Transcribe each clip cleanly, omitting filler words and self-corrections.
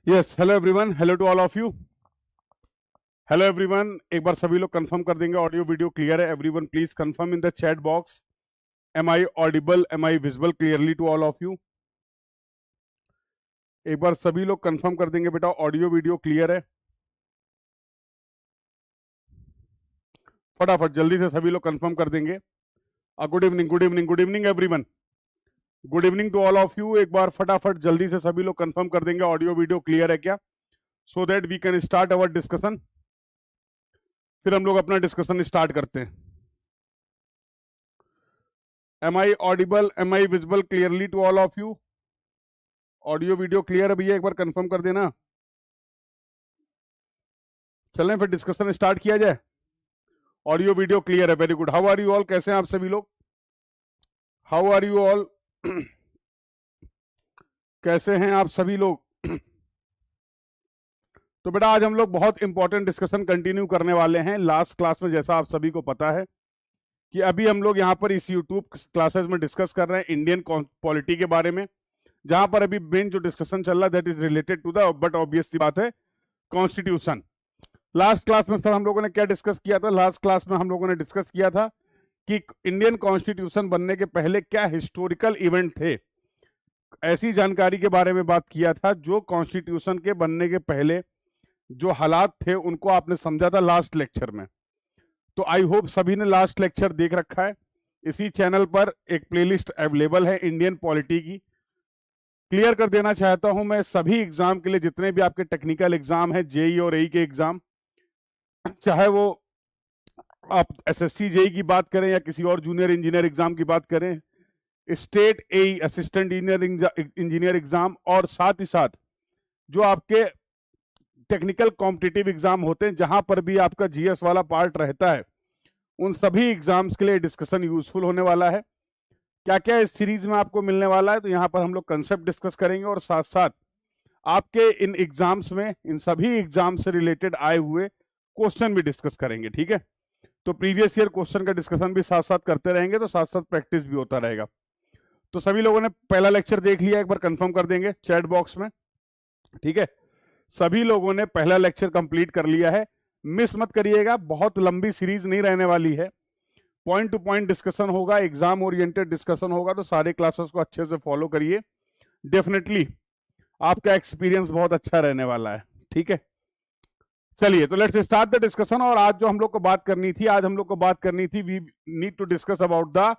Yes, hello everyone, hello to all of you. Hello everyone, एक बार सभी लोग कंफर्म कर देंगे ऑडियो वीडियो क्लियर है। Everyone please confirm in the chat box, am I audible, am I visible clearly to all of you. एक बार सभी लोग कंफर्म कर देंगे बेटा ऑडियो वीडियो क्लियर है। फटाफट जल्दी से सभी लोग कंफर्म कर देंगे। Good evening, good evening, good evening everyone, good evening to all of you. एक बार फटाफट जल्दी से सभी लोग कंफर्म कर देंगे ऑडियो वीडियो क्लियर है क्या, so that we can start our discussion. फिर हम लोग अपना डिस्कशन स्टार्ट करते हैं। Am I audible, am I visible clearly to all of you? Audio video clear है भैया, एक बार कंफर्म कर देना। चलें फिर डिस्कशन स्टार्ट किया जाए। ऑडियो वीडियो क्लियर है, very good. How are you all, कैसे हैं आप सभी लोग? हाउ आर यू ऑल, कैसे हैं आप सभी लोग? तो बेटा आज हम लोग बहुत इंपॉर्टेंट डिस्कशन कंटिन्यू करने वाले हैं। लास्ट क्लास में जैसा आप सभी को पता है कि अभी हम लोग यहाँ पर इस यूट्यूब क्लासेस में डिस्कस कर रहे हैं इंडियन पॉलिटी के बारे में, जहां पर अभी मेन जो डिस्कशन चल रहा है that is related to the, but obvious सी बात है, कॉन्स्टिट्यूशन। लास्ट क्लास में सर हम लोगों ने क्या डिस्कस किया था? लास्ट क्लास में हम लोगों ने डिस्कस किया था कि इंडियन कॉन्स्टिट्यूशन बनने के पहले क्या हिस्टोरिकल इवेंट थे, ऐसी जानकारी के बारे में बात किया था। जो कॉन्स्टिट्यूशन के बनने के पहले जो हालात थे उनको आपने समझा था लास्ट लेक्चर में। तो आई होप सभी ने लास्ट लेक्चर देख रखा है। इसी चैनल पर एक प्लेलिस्ट अवेलेबल है इंडियन पॉलिटी की। क्लियर कर देना चाहता हूं मैं सभी एग्जाम के लिए, जितने भी आपके टेक्निकल एग्जाम है, जेई और एई के एग्जाम, चाहे वो आप एसएससी जेई की बात करें या किसी और जूनियर इंजीनियर एग्जाम की बात करें, स्टेट एई असिस्टेंट इंजीनियर एग्जाम, और साथ ही साथ जो आपके टेक्निकल कॉम्पिटिटिव एग्जाम होते हैं जहां पर भी आपका जीएस वाला पार्ट रहता है, उन सभी एग्जाम्स के लिए डिस्कशन यूजफुल होने वाला है। क्या क्या इस सीरीज में आपको मिलने वाला है, तो यहाँ पर हम लोग कंसेप्ट डिस्कस करेंगे और साथ साथ आपके इन एग्जाम्स में, इन सभी एग्जाम से रिलेटेड आए हुए क्वेश्चन भी डिस्कस करेंगे। ठीक है, तो प्रीवियस ईयर क्वेश्चन का डिस्कशन भी साथ साथ करते रहेंगे, तो साथ साथ प्रैक्टिस भी होता रहेगा। तो सभी लोगों ने पहला लेक्चर देख लिया, एक बार कंफर्म कर देंगे चैट बॉक्स में। ठीक है, सभी लोगों ने पहला लेक्चर कंप्लीट कर लिया है, मिस मत करिएगा। बहुत लंबी सीरीज नहीं रहने वाली है, पॉइंट टू पॉइंट डिस्कशन होगा, एग्जाम ओरिएंटेड डिस्कशन होगा, तो सारे क्लासेस को अच्छे से फॉलो करिए। डेफिनेटली आपका एक्सपीरियंस बहुत अच्छा रहने वाला है। ठीक है, चलिए तो लेट्स स्टार्ट द डिस्कशन। और आज जो हम लोग को बात करनी थी, we need to discuss about the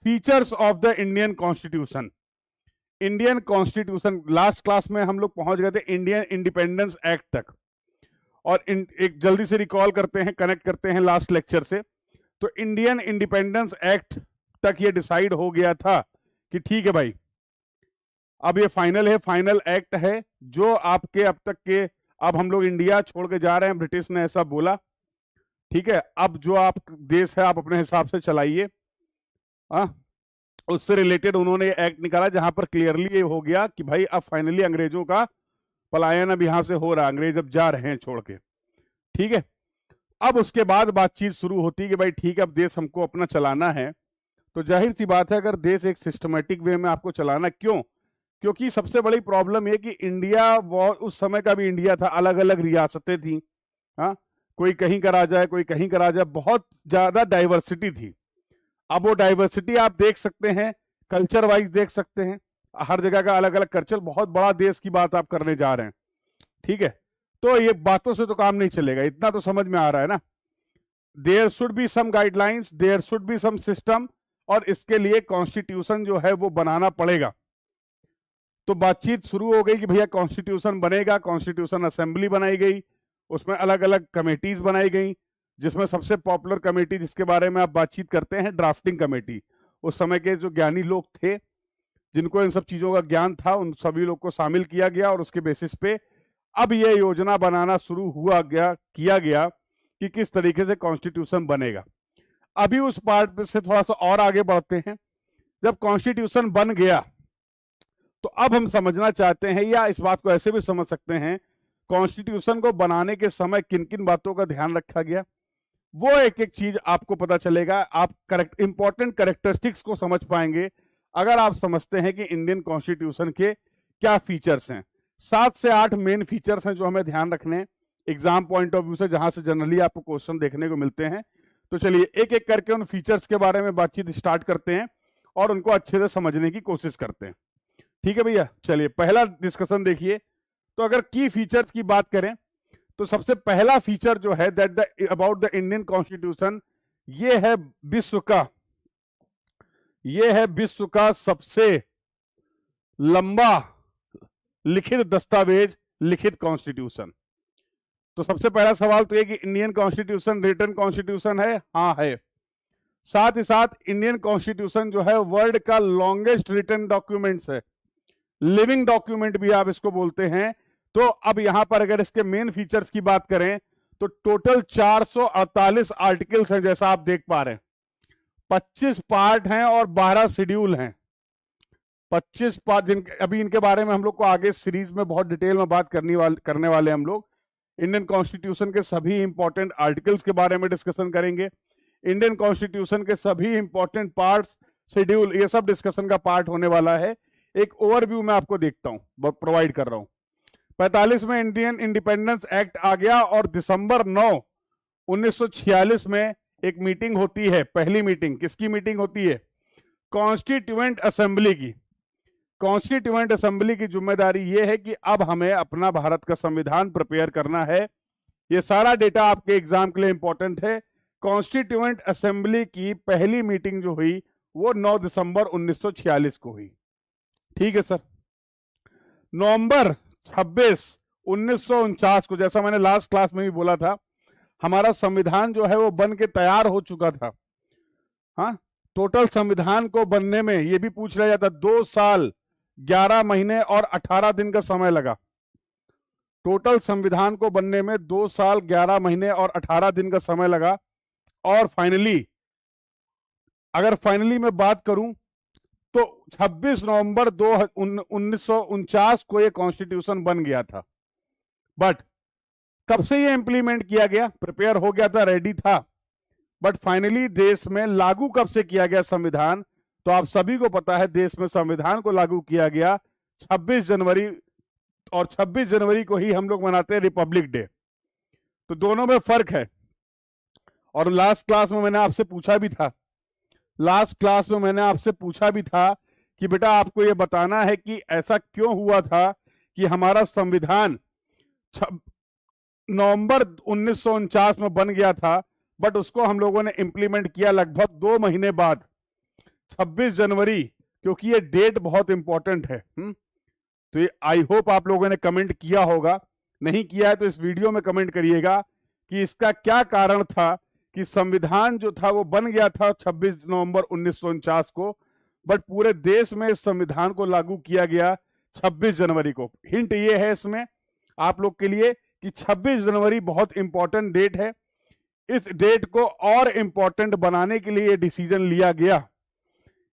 features of the Indian constitution. Indian constitution, last class में हम लोग पहुंच गए थे इंडियन इंडिपेंडेंस एक्ट तक, और एक जल्दी से रिकॉल करते हैं, कनेक्ट करते हैं लास्ट लेक्चर से। तो इंडियन इंडिपेंडेंस एक्ट तक ये डिसाइड हो गया था कि ठीक है भाई, अब ये फाइनल है, फाइनल एक्ट है जो आपके अब तक के, अब हम लोग इंडिया छोड़ के जा रहे हैं, ब्रिटिश ने ऐसा बोला। ठीक है, अब जो आप देश है आप अपने हिसाब से चलाइए। उससे रिलेटेड उन्होंने एक्ट निकाला जहां पर क्लियरली ये हो गया कि भाई अब फाइनली अंग्रेजों का पलायन अब यहां से हो रहा है, अंग्रेज अब जा रहे हैं छोड़ के। ठीक है, अब उसके बाद बातचीत शुरू होती है कि भाई ठीक है, अब देश हमको अपना चलाना है। तो जाहिर सी बात है, अगर देश एक सिस्टमेटिक वे में आपको चलाना, क्यों? क्योंकि सबसे बड़ी प्रॉब्लम ये कि इंडिया, वो उस समय का भी इंडिया था, अलग अलग रियासतें थी। हाँ, कोई कहीं का राजा है, कोई कहीं का राजा, बहुत ज्यादा डाइवर्सिटी थी। अब वो डाइवर्सिटी आप देख सकते हैं, कल्चर वाइज देख सकते हैं, हर जगह का अलग अलग कल्चर, बहुत बड़ा देश की बात आप करने जा रहे हैं। ठीक है, तो ये बातों से तो काम नहीं चलेगा, इतना तो समझ में आ रहा है ना। There should be some guidelines, there should be some system, और इसके लिए कॉन्स्टिट्यूशन जो है वो बनाना पड़ेगा। तो बातचीत शुरू हो गई कि भैया कॉन्स्टिट्यूशन बनेगा, कॉन्स्टिट्यूशन असेंबली बनाई गई, उसमें अलग अलग कमेटीज बनाई गई, जिसमें सबसे पॉपुलर कमेटी जिसके बारे में आप बातचीत करते हैं, ड्राफ्टिंग कमेटी। उस समय के जो ज्ञानी लोग थे, जिनको इन सब चीजों का ज्ञान था, उन सभी लोग को शामिल किया गया, और उसके बेसिस पे अब यह योजना बनाना शुरू किया गया कि किस तरीके से कॉन्स्टिट्यूशन बनेगा। अभी उस पार्ट से थोड़ा सा और आगे बढ़ते हैं। जब कॉन्स्टिट्यूशन बन गया तो अब हम समझना चाहते हैं, या इस बात को ऐसे भी समझ सकते हैं, कॉन्स्टिट्यूशन को बनाने के समय किन किन बातों का ध्यान रखा गया, वो एक एक चीज आपको पता चलेगा। आप इंपॉर्टेंट कैरेक्टरिस्टिक्स को समझ पाएंगे अगर आप समझते हैं कि इंडियन कॉन्स्टिट्यूशन के क्या फीचर्स हैं। 7 से 8 मेन फीचर्स हैं जो हमें ध्यान रखने हैं एग्जाम पॉइंट ऑफ व्यू से, जहां से जनरली आपको क्वेश्चन देखने को मिलते हैं। तो चलिए एक एक करके उन फीचर्स के बारे में बातचीत स्टार्ट करते हैं और उनको अच्छे से समझने की कोशिश करते हैं। ठीक है भैया, चलिए पहला डिस्कशन देखिए। तो अगर की फीचर्स की बात करें तो सबसे पहला फीचर जो है that the about the Indian constitution, ये है विश्व का सबसे लंबा लिखित दस्तावेज, लिखित कॉन्स्टिट्यूशन। तो सबसे पहला सवाल तो ये कि इंडियन कॉन्स्टिट्यूशन रिटन कॉन्स्टिट्यूशन है? हाँ है। साथ ही साथ इंडियन कॉन्स्टिट्यूशन जो है वर्ल्ड का लॉन्गेस्ट रिटन डॉक्यूमेंट्स है, लिविंग डॉक्यूमेंट भी आप इसको बोलते हैं। तो अब यहां पर अगर इसके मेन फीचर्स की बात करें तो टोटल 448 आर्टिकल्स हैं, जैसा आप देख पा रहे हैं। 25 पार्ट हैं और 12 शेड्यूल हैं। 25 पार्ट अभी इनके बारे में हम लोग को आगे सीरीज में बहुत डिटेल में बात करने वाले हम लोग। इंडियन कॉन्स्टिट्यूशन के सभी इंपॉर्टेंट आर्टिकल्स के बारे में डिस्कशन करेंगे। इंडियन कॉन्स्टिट्यूशन के सभी इंपॉर्टेंट पार्ट्स, शेड्यूल, ये सब डिस्कशन का पार्ट होने वाला है। एक ओवरव्यू मैं आपको देखता हूं, प्रोवाइड कर रहा हूं। 45 में इंडियन इंडिपेंडेंस एक्ट आ गया और दिसंबर 9, 1946 में एक मीटिंग होती है। पहली मीटिंग किसकी मीटिंग होती है? कॉन्स्टिट्यूएंट असेंबली की। कॉन्स्टिट्यूएंट असेंबली की जिम्मेदारी यह है कि अब हमें अपना भारत का संविधान प्रिपेयर करना है। ये सारा डेटा आपके एग्जाम के लिए इंपॉर्टेंट है। कॉन्स्टिट्यूएंट असेंबली की पहली मीटिंग जो हुई वो 9 दिसंबर 1946 को हुई। ठीक है सर। नवंबर 26, 1949 को, जैसा मैंने लास्ट क्लास में भी बोला था, हमारा संविधान जो है वो बन के तैयार हो चुका था। हाँ, टोटल संविधान को बनने में ये भी पूछ लिया जाता 2 साल 11 महीने और 18 दिन का समय लगा। टोटल संविधान को बनने में 2 साल 11 महीने और 18 दिन का समय लगा। और फाइनली, अगर फाइनली मैं बात करूं तो 26 नवंबर 1949 को ये कॉन्स्टिट्यूशन बन गया था। बट कब से ये इंप्लीमेंट किया गया? प्रिपेयर हो गया था, रेडी था, बट फाइनली देश में लागू कब से किया गया संविधान? तो आप सभी को पता है देश में संविधान को लागू किया गया 26 जनवरी, और 26 जनवरी को ही हम लोग मनाते हैं रिपब्लिक डे। तो दोनों में फर्क है। और लास्ट क्लास में मैंने आपसे पूछा भी था कि बेटा आपको यह बताना है कि ऐसा क्यों हुआ था कि हमारा संविधान नवंबर 1949 में बन गया था, बट उसको हम लोगों ने इंप्लीमेंट किया लगभग 2 महीने बाद, 26 जनवरी, क्योंकि ये डेट बहुत इंपॉर्टेंट है। तो ये आई होप आप लोगों ने कमेंट किया होगा। नहीं किया है तो इस वीडियो में कमेंट करिएगा कि इसका क्या कारण था कि संविधान जो था वो बन गया था 26 नवंबर 1949 को, बट पूरे देश में इस संविधान को लागू किया गया 26 जनवरी को। हिंट ये है इसमें आप लोग के लिए कि 26 जनवरी बहुत इंपॉर्टेंट डेट है। इस डेट को और इंपॉर्टेंट बनाने के लिए डिसीजन लिया गया।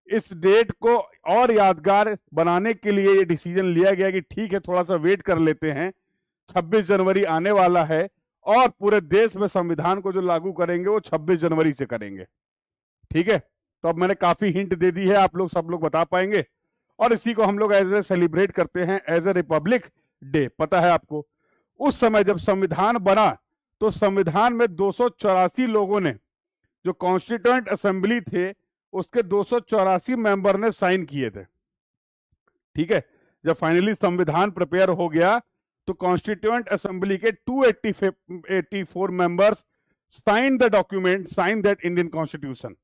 इस डेट को और यादगार बनाने के लिए ये डिसीजन लिया गया कि ठीक है, थोड़ा सा वेट कर लेते हैं, 26 जनवरी आने वाला है और पूरे देश में संविधान को जो लागू करेंगे वो 26 जनवरी से करेंगे। ठीक है, तो अब मैंने काफी हिंट दे दी है, आप लोग सब लोग बता पाएंगे। और इसी को हम लोग एज ए सेलिब्रेट करते हैं एज ए रिपब्लिक डे। पता है आपको, उस समय जब संविधान बना तो संविधान में 284 लोगों ने, जो कॉन्स्टिट्यूएंट असेंबली थे उसके 284 मेंबर ने साइन किए थे। ठीक है, जब फाइनली संविधान प्रिपेयर हो गया तो कॉन्स्टिट्यूएंट असेंबली के 284 members sign the document, sign that Indian constitution.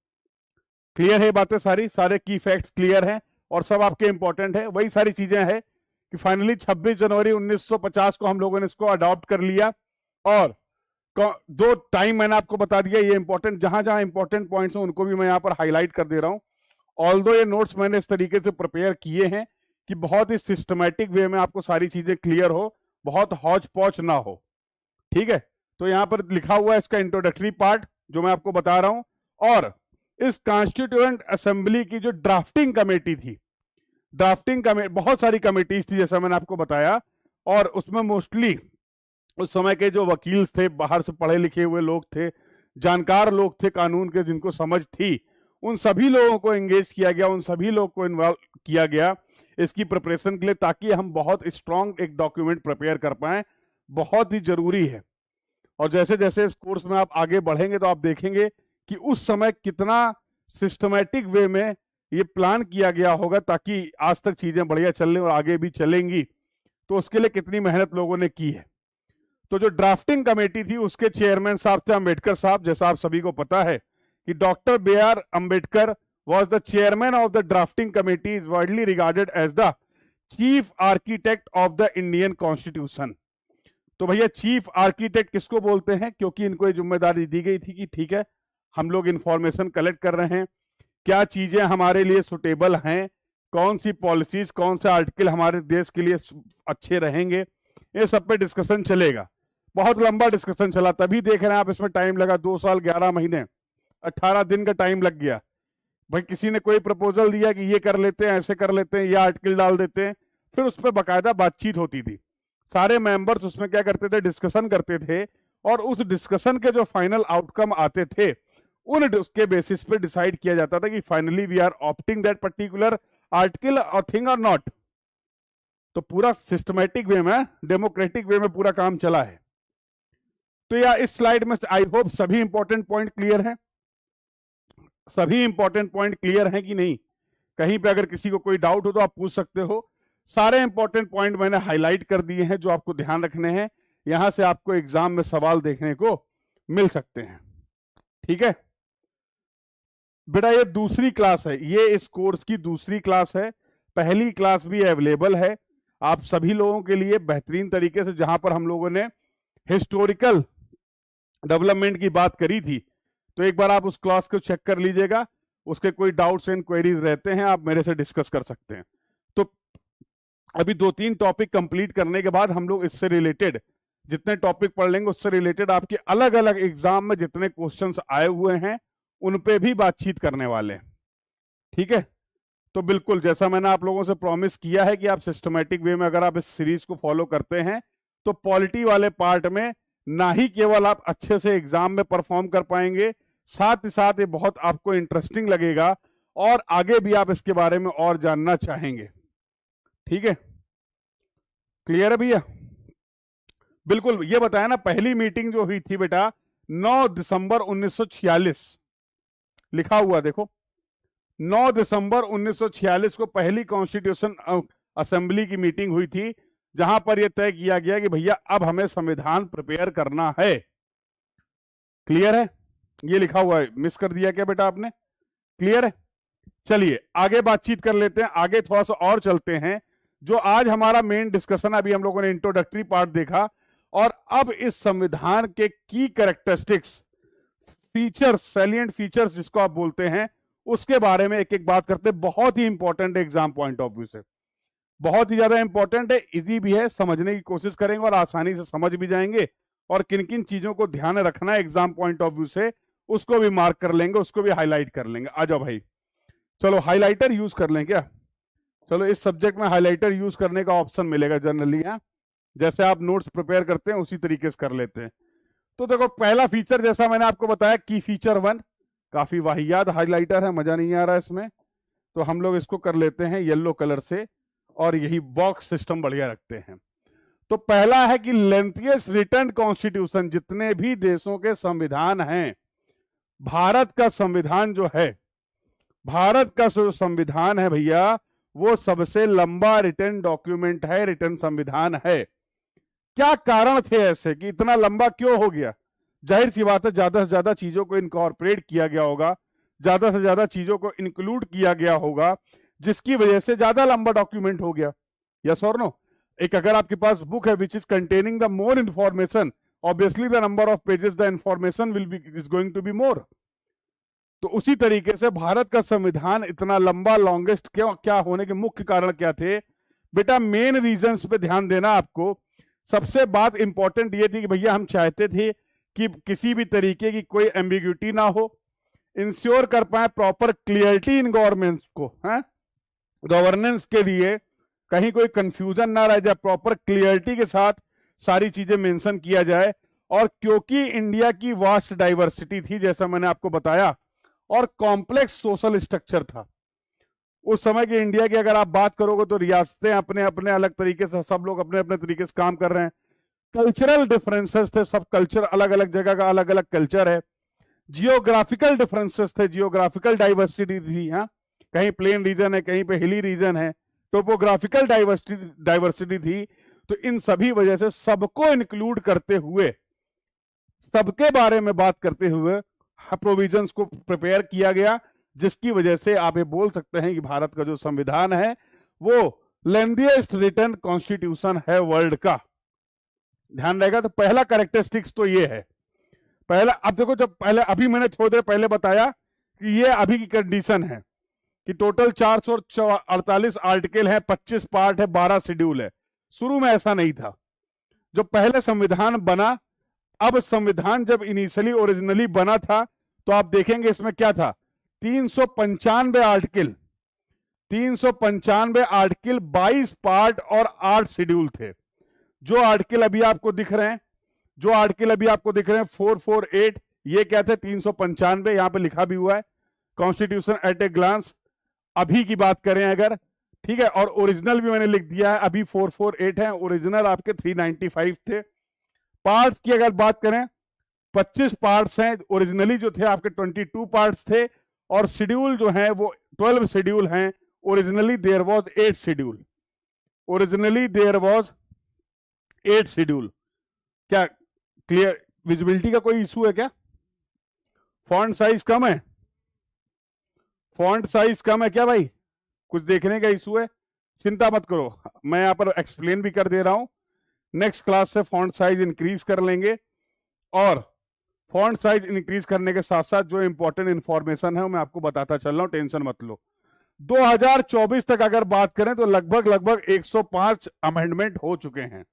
Clear है बातें सारी? सारे की फैक्ट्स क्लियर हैं और सब आपके इंपॉर्टेंट है। वही सारी चीजें हैं कि फाइनली 26 जनवरी 1950 को हम लोगों ने इसको अडॉप्ट कर लिया। और 2 टाइम मैंने आपको बता दिया, ये इंपॉर्टेंट, जहां जहां इंपॉर्टेंट पॉइंट्स हैं उनको भी मैं यहां पर हाईलाइट कर दे रहा हूं। ऑल्दो ये नोट्स मैंने इस तरीके से प्रिपेयर किए हैं कि बहुत ही सिस्टमैटिक वे में आपको सारी चीजें क्लियर हो, बहुत हौच पौच ना हो। ठीक है, तो यहां पर लिखा हुआ है इसका इंट्रोडक्टरी पार्ट जो मैं आपको बता रहा हूं। और इस कॉन्स्टिट्यूएंट असेंबली की जो ड्राफ्टिंग कमेटी थी, ड्राफ्टिंग कमेटी, बहुत सारी कमेटीज थी जैसा मैंने आपको बताया, और उसमें मोस्टली उस समय के जो वकील थे, बाहर से पढ़े लिखे हुए लोग थे, जानकार लोग थे कानून के, जिनको समझ थी, उन सभी लोगों को एंगेज किया गया, उन सभी लोगों को इन्वॉल्व किया गया इसकी प्रिपरेशन के लिए, ताकि हम बहुत स्ट्रांग एक डॉक्यूमेंट प्रिपेयर कर पाए। बहुत ही जरूरी है। और जैसे जैसे इस कोर्स में आप आगे बढ़ेंगे तो आप देखेंगे कि उस समय कितना सिस्टमैटिक वे में ये प्लान किया गया होगा, ताकि आज तक चीजें बढ़िया चल रही और आगे भी चलेंगी, तो उसके लिए कितनी मेहनत लोगों ने की है। तो जो ड्राफ्टिंग कमेटी थी उसके चेयरमैन साहब थे अंबेडकर साहब। जैसा आप सभी को पता है कि doctor B R Ambedkar was the chairman of the drafting committee, is widely regarded as the chief architect of the Indian Constitution। तो भैया चीफ आर्किटेक्ट किसको बोलते हैं? क्योंकि इनको ये जिम्मेदारी दी गई थी कि ठीक है, हम लोग इंफॉर्मेशन कलेक्ट कर रहे हैं, क्या चीजें हमारे लिए सुटेबल हैं, कौन सी पॉलिसीज, कौन से आर्टिकल हमारे देश के लिए अच्छे रहेंगे, ये सब पे डिस्कशन चलेगा। बहुत लंबा डिस्कशन चला, तभी देख रहे हैं आप इसमें टाइम लगा, 2 साल 11 महीने 18 दिन का टाइम लग गया। भाई किसी ने कोई प्रपोजल दिया कि ये कर लेते हैं, ऐसे कर लेते हैं, ये आर्टिकल डाल देते हैं, फिर उस पर बाकायदा बातचीत होती थी। सारे मेंबर्स उसमें क्या करते थे, डिस्कशन करते थे, और उस डिस्कशन के जो फाइनल आउटकम आते थे उन उसके बेसिस पे डिसाइड किया जाता था कि finally we are opting that particular article और थिंग और नॉट। तो पूरा सिस्टमैटिक वे में, डेमोक्रेटिक वे में पूरा काम चला है। तो या इस स्लाइड में आई होप सभी इंपॉर्टेंट पॉइंट क्लियर हैं। सभी इंपॉर्टेंट पॉइंट क्लियर हैं कि नहीं? कहीं पे अगर किसी को कोई डाउट हो तो आप पूछ सकते हो। सारे इंपॉर्टेंट पॉइंट मैंने हाईलाइट कर दिए हैं जो आपको ध्यान रखने हैं। यहां से आपको एग्जाम में सवाल देखने को मिल सकते हैं। ठीक है बेटा, ये दूसरी क्लास है, ये इस कोर्स की दूसरी क्लास है। पहली क्लास भी अवेलेबल है आप सभी लोगों के लिए बेहतरीन तरीके से, जहां पर हम लोगों ने हिस्टोरिकल डेवलपमेंट की बात करी थी। तो एक बार आप उस क्लास को चेक कर लीजिएगा। उसके कोई डाउट्स एंड क्वेरीज रहते हैं आप मेरे से डिस्कस कर सकते हैं। तो अभी 2-3 टॉपिक कंप्लीट करने के बाद हम लोग इससे रिलेटेड जितने टॉपिक पढ़ लेंगे, उससे रिलेटेड आपके अलग अलग एग्जाम में जितने क्वेश्चंस आए हुए हैं उन पे भी बातचीत करने वाले हैं। ठीक है, तो बिल्कुल जैसा मैंने आप लोगों से प्रॉमिस किया है कि आप सिस्टमैटिक वे में अगर आप इस सीरीज को फॉलो करते हैं तो पॉलिटी वाले पार्ट में ना ही केवल आप अच्छे से एग्जाम में परफॉर्म कर पाएंगे, साथ ही साथ ये बहुत आपको इंटरेस्टिंग लगेगा और आगे भी आप इसके बारे में और जानना चाहेंगे। ठीक है, क्लियर है भैया? बिल्कुल, ये बताया ना, पहली मीटिंग जो हुई थी बेटा 9 दिसंबर 1946 लिखा हुआ देखो, 9 दिसंबर 1946 को पहली कॉन्स्टिट्यूशन असेंबली की मीटिंग हुई थी, जहां पर यह तय किया गया कि भैया अब हमें संविधान प्रिपेयर करना है। क्लियर है? ये लिखा हुआ है, मिस कर दिया क्या बेटा आपने? क्लियर है? चलिए आगे बातचीत कर लेते हैं, आगे थोड़ा सा और चलते हैं। जो आज हमारा मेन डिस्कशन, अभी हम लोगों ने इंट्रोडक्टरी पार्ट देखा, और अब इस संविधान के की कैरेक्टरिस्टिक्स, फीचर्स, सैलिएंट फीचर्स जिसको आप बोलते हैं, उसके बारे में एक एक बात करते हैं। बहुत ही इंपॉर्टेंट है एग्जाम पॉइंट ऑफ व्यू से, बहुत ही ज्यादा इंपॉर्टेंट है, इजी भी है, समझने की कोशिश करेंगे और आसानी से समझ भी जाएंगे। और किन किन चीजों को ध्यान में रखना है एग्जाम पॉइंट ऑफ व्यू से, उसको भी मार्क कर लेंगे, उसको भी हाईलाइट कर लेंगे। आ जाओ भाई, चलो हाईलाइटर यूज कर लें क्या? चलो इस सब्जेक्ट में हाईलाइटर यूज करने का ऑप्शन मिलेगा जनरली। हाँ, जैसे आप नोट्स प्रिपेयर करते हैं उसी तरीके से कर लेते हैं। तो देखो पहला फीचर, जैसा मैंने आपको बताया, की फीचर 1, काफी वाहियात हाईलाइटर है, मजा नहीं आ रहा है इसमें, तो हम लोग इसको कर लेते हैं येलो कलर से, और यही बॉक्स सिस्टम बढ़िया रखते हैं। तो पहला है कि लेंथिएस्ट रिटन कॉन्स्टिट्यूशन, जितने भी देशों के संविधान हैं, भारत का संविधान जो है, भारत का जो संविधान है भैया, वो सबसे लंबा रिटन डॉक्यूमेंट है, रिटन संविधान है। क्या कारण थे ऐसे कि इतना लंबा क्यों हो गया? जाहिर सी बात है, ज्यादा से ज्यादा चीजों को इनकॉर्पोरेट किया गया होगा, ज्यादा से ज्यादा चीजों को इंक्लूड किया गया होगा, जिसकी वजह से ज्यादा लंबा डॉक्यूमेंट हो गया। यस और नो? एक अगर आपके पास बुक है which is containing the more information, obviously the number of pages the information will be is going to be more. तो उसी तरीके से भारत का संविधान इतना लंबा, लॉन्गेस्ट क्यों, क्या होने के मुख्य कारण क्या थे बेटा? मेन रीजंस पे ध्यान देना आपको। सबसे बात इंपॉर्टेंट ये थी कि भैया हम चाहते थे कि किसी भी तरीके की कोई एम्बिग्यूटी ना हो, इंश्योर कर पाए प्रॉपर क्लियरिटी इन गवर्नेंस को, है गवर्नेंस के लिए कहीं कोई कंफ्यूजन ना रह जाए, प्रॉपर क्लियरिटी के साथ सारी चीजें मेंशन किया जाए। और क्योंकि इंडिया की वास्ट डाइवर्सिटी थी, जैसा मैंने आपको बताया, और कॉम्प्लेक्स सोशल स्ट्रक्चर था, उस समय की इंडिया की अगर आप बात करोगे तो रियासतें अपने अपने अलग तरीके से, सब लोग अपने अपने तरीके से काम कर रहे हैं। कल्चरल डिफरेंसेस थे, सब कल्चर अलग अलग जगह का अलग अलग कल्चर है। जियोग्राफिकल डिफरेंसेस थे, जियोग्राफिकल डाइवर्सिटी थी। हाँ, कहीं प्लेन रीजन है, कहीं पे हिली रीजन है, टोपोग्राफिकल डाइवर्सिटी थी। तो इन सभी वजह से सबको इंक्लूड करते हुए, सबके बारे में बात करते हुए प्रोविजंस को प्रिपेयर किया गया, जिसकी वजह से आप ये बोल सकते हैं कि भारत का जो संविधान है वो लेंथीएस्ट रिटन कॉन्स्टिट्यूशन है वर्ल्ड का। ध्यान रहेगा। तो पहला कैरेक्टरिस्टिक्स तो ये है। पहला, अब देखो, जब पहले अभी मैंने थोड़ी देर पहले बताया कि ये अभी की कंडीशन है कि टोटल 448 आर्टिकल है, 25 पार्ट है, 12 शेड्यूल है। शुरू में ऐसा नहीं था। जो पहले संविधान बना, अब संविधान जब इनिशियली ओरिजिनली बना था तो आप देखेंगे इसमें क्या था, 395 आर्टिकल, 395 आर्टिकल, 22 पार्ट और 8 शेड्यूल थे। जो आर्टिकल अभी आपको दिख रहे हैं, 448, ये क्या थे, 395, यहां पे लिखा भी हुआ है कॉन्स्टिट्यूशन एट ए ग्लांस, अभी की बात करें अगर, ठीक है। और ओरिजिनल भी मैंने लिख दिया है, अभी 448 है, ओरिजिनल आपके 395 थे। पार्ट्स की अगर बात करें, 25 पार्ट्स हैं, ओरिजिनली जो थे आपके 22 पार्ट्स थे। और शेड्यूल जो है वो 12 शेड्यूल हैं, originally there was 8 schedule, originally there was 8 schedule. क्या क्लियर, विजिबिलिटी का कोई इशू है क्या? फॉन्ट साइज कम है, फॉन्ट साइज कम है क्या भाई? कुछ देखने का इशू है? चिंता मत करो, मैं यहां पर एक्सप्लेन भी कर दे रहा हूं। नेक्स्ट क्लास से फॉन्ट साइज इंक्रीज कर लेंगे, और फॉन्ट साइज इंक्रीज करने के साथ साथ जो इंपॉर्टेंट इंफॉर्मेशन है वो मैं आपको बताता चल रहा हूं, टेंशन मत लो। 2024 तक अगर बात करें तो लगभग 105 अमेंडमेंट हो चुके हैं।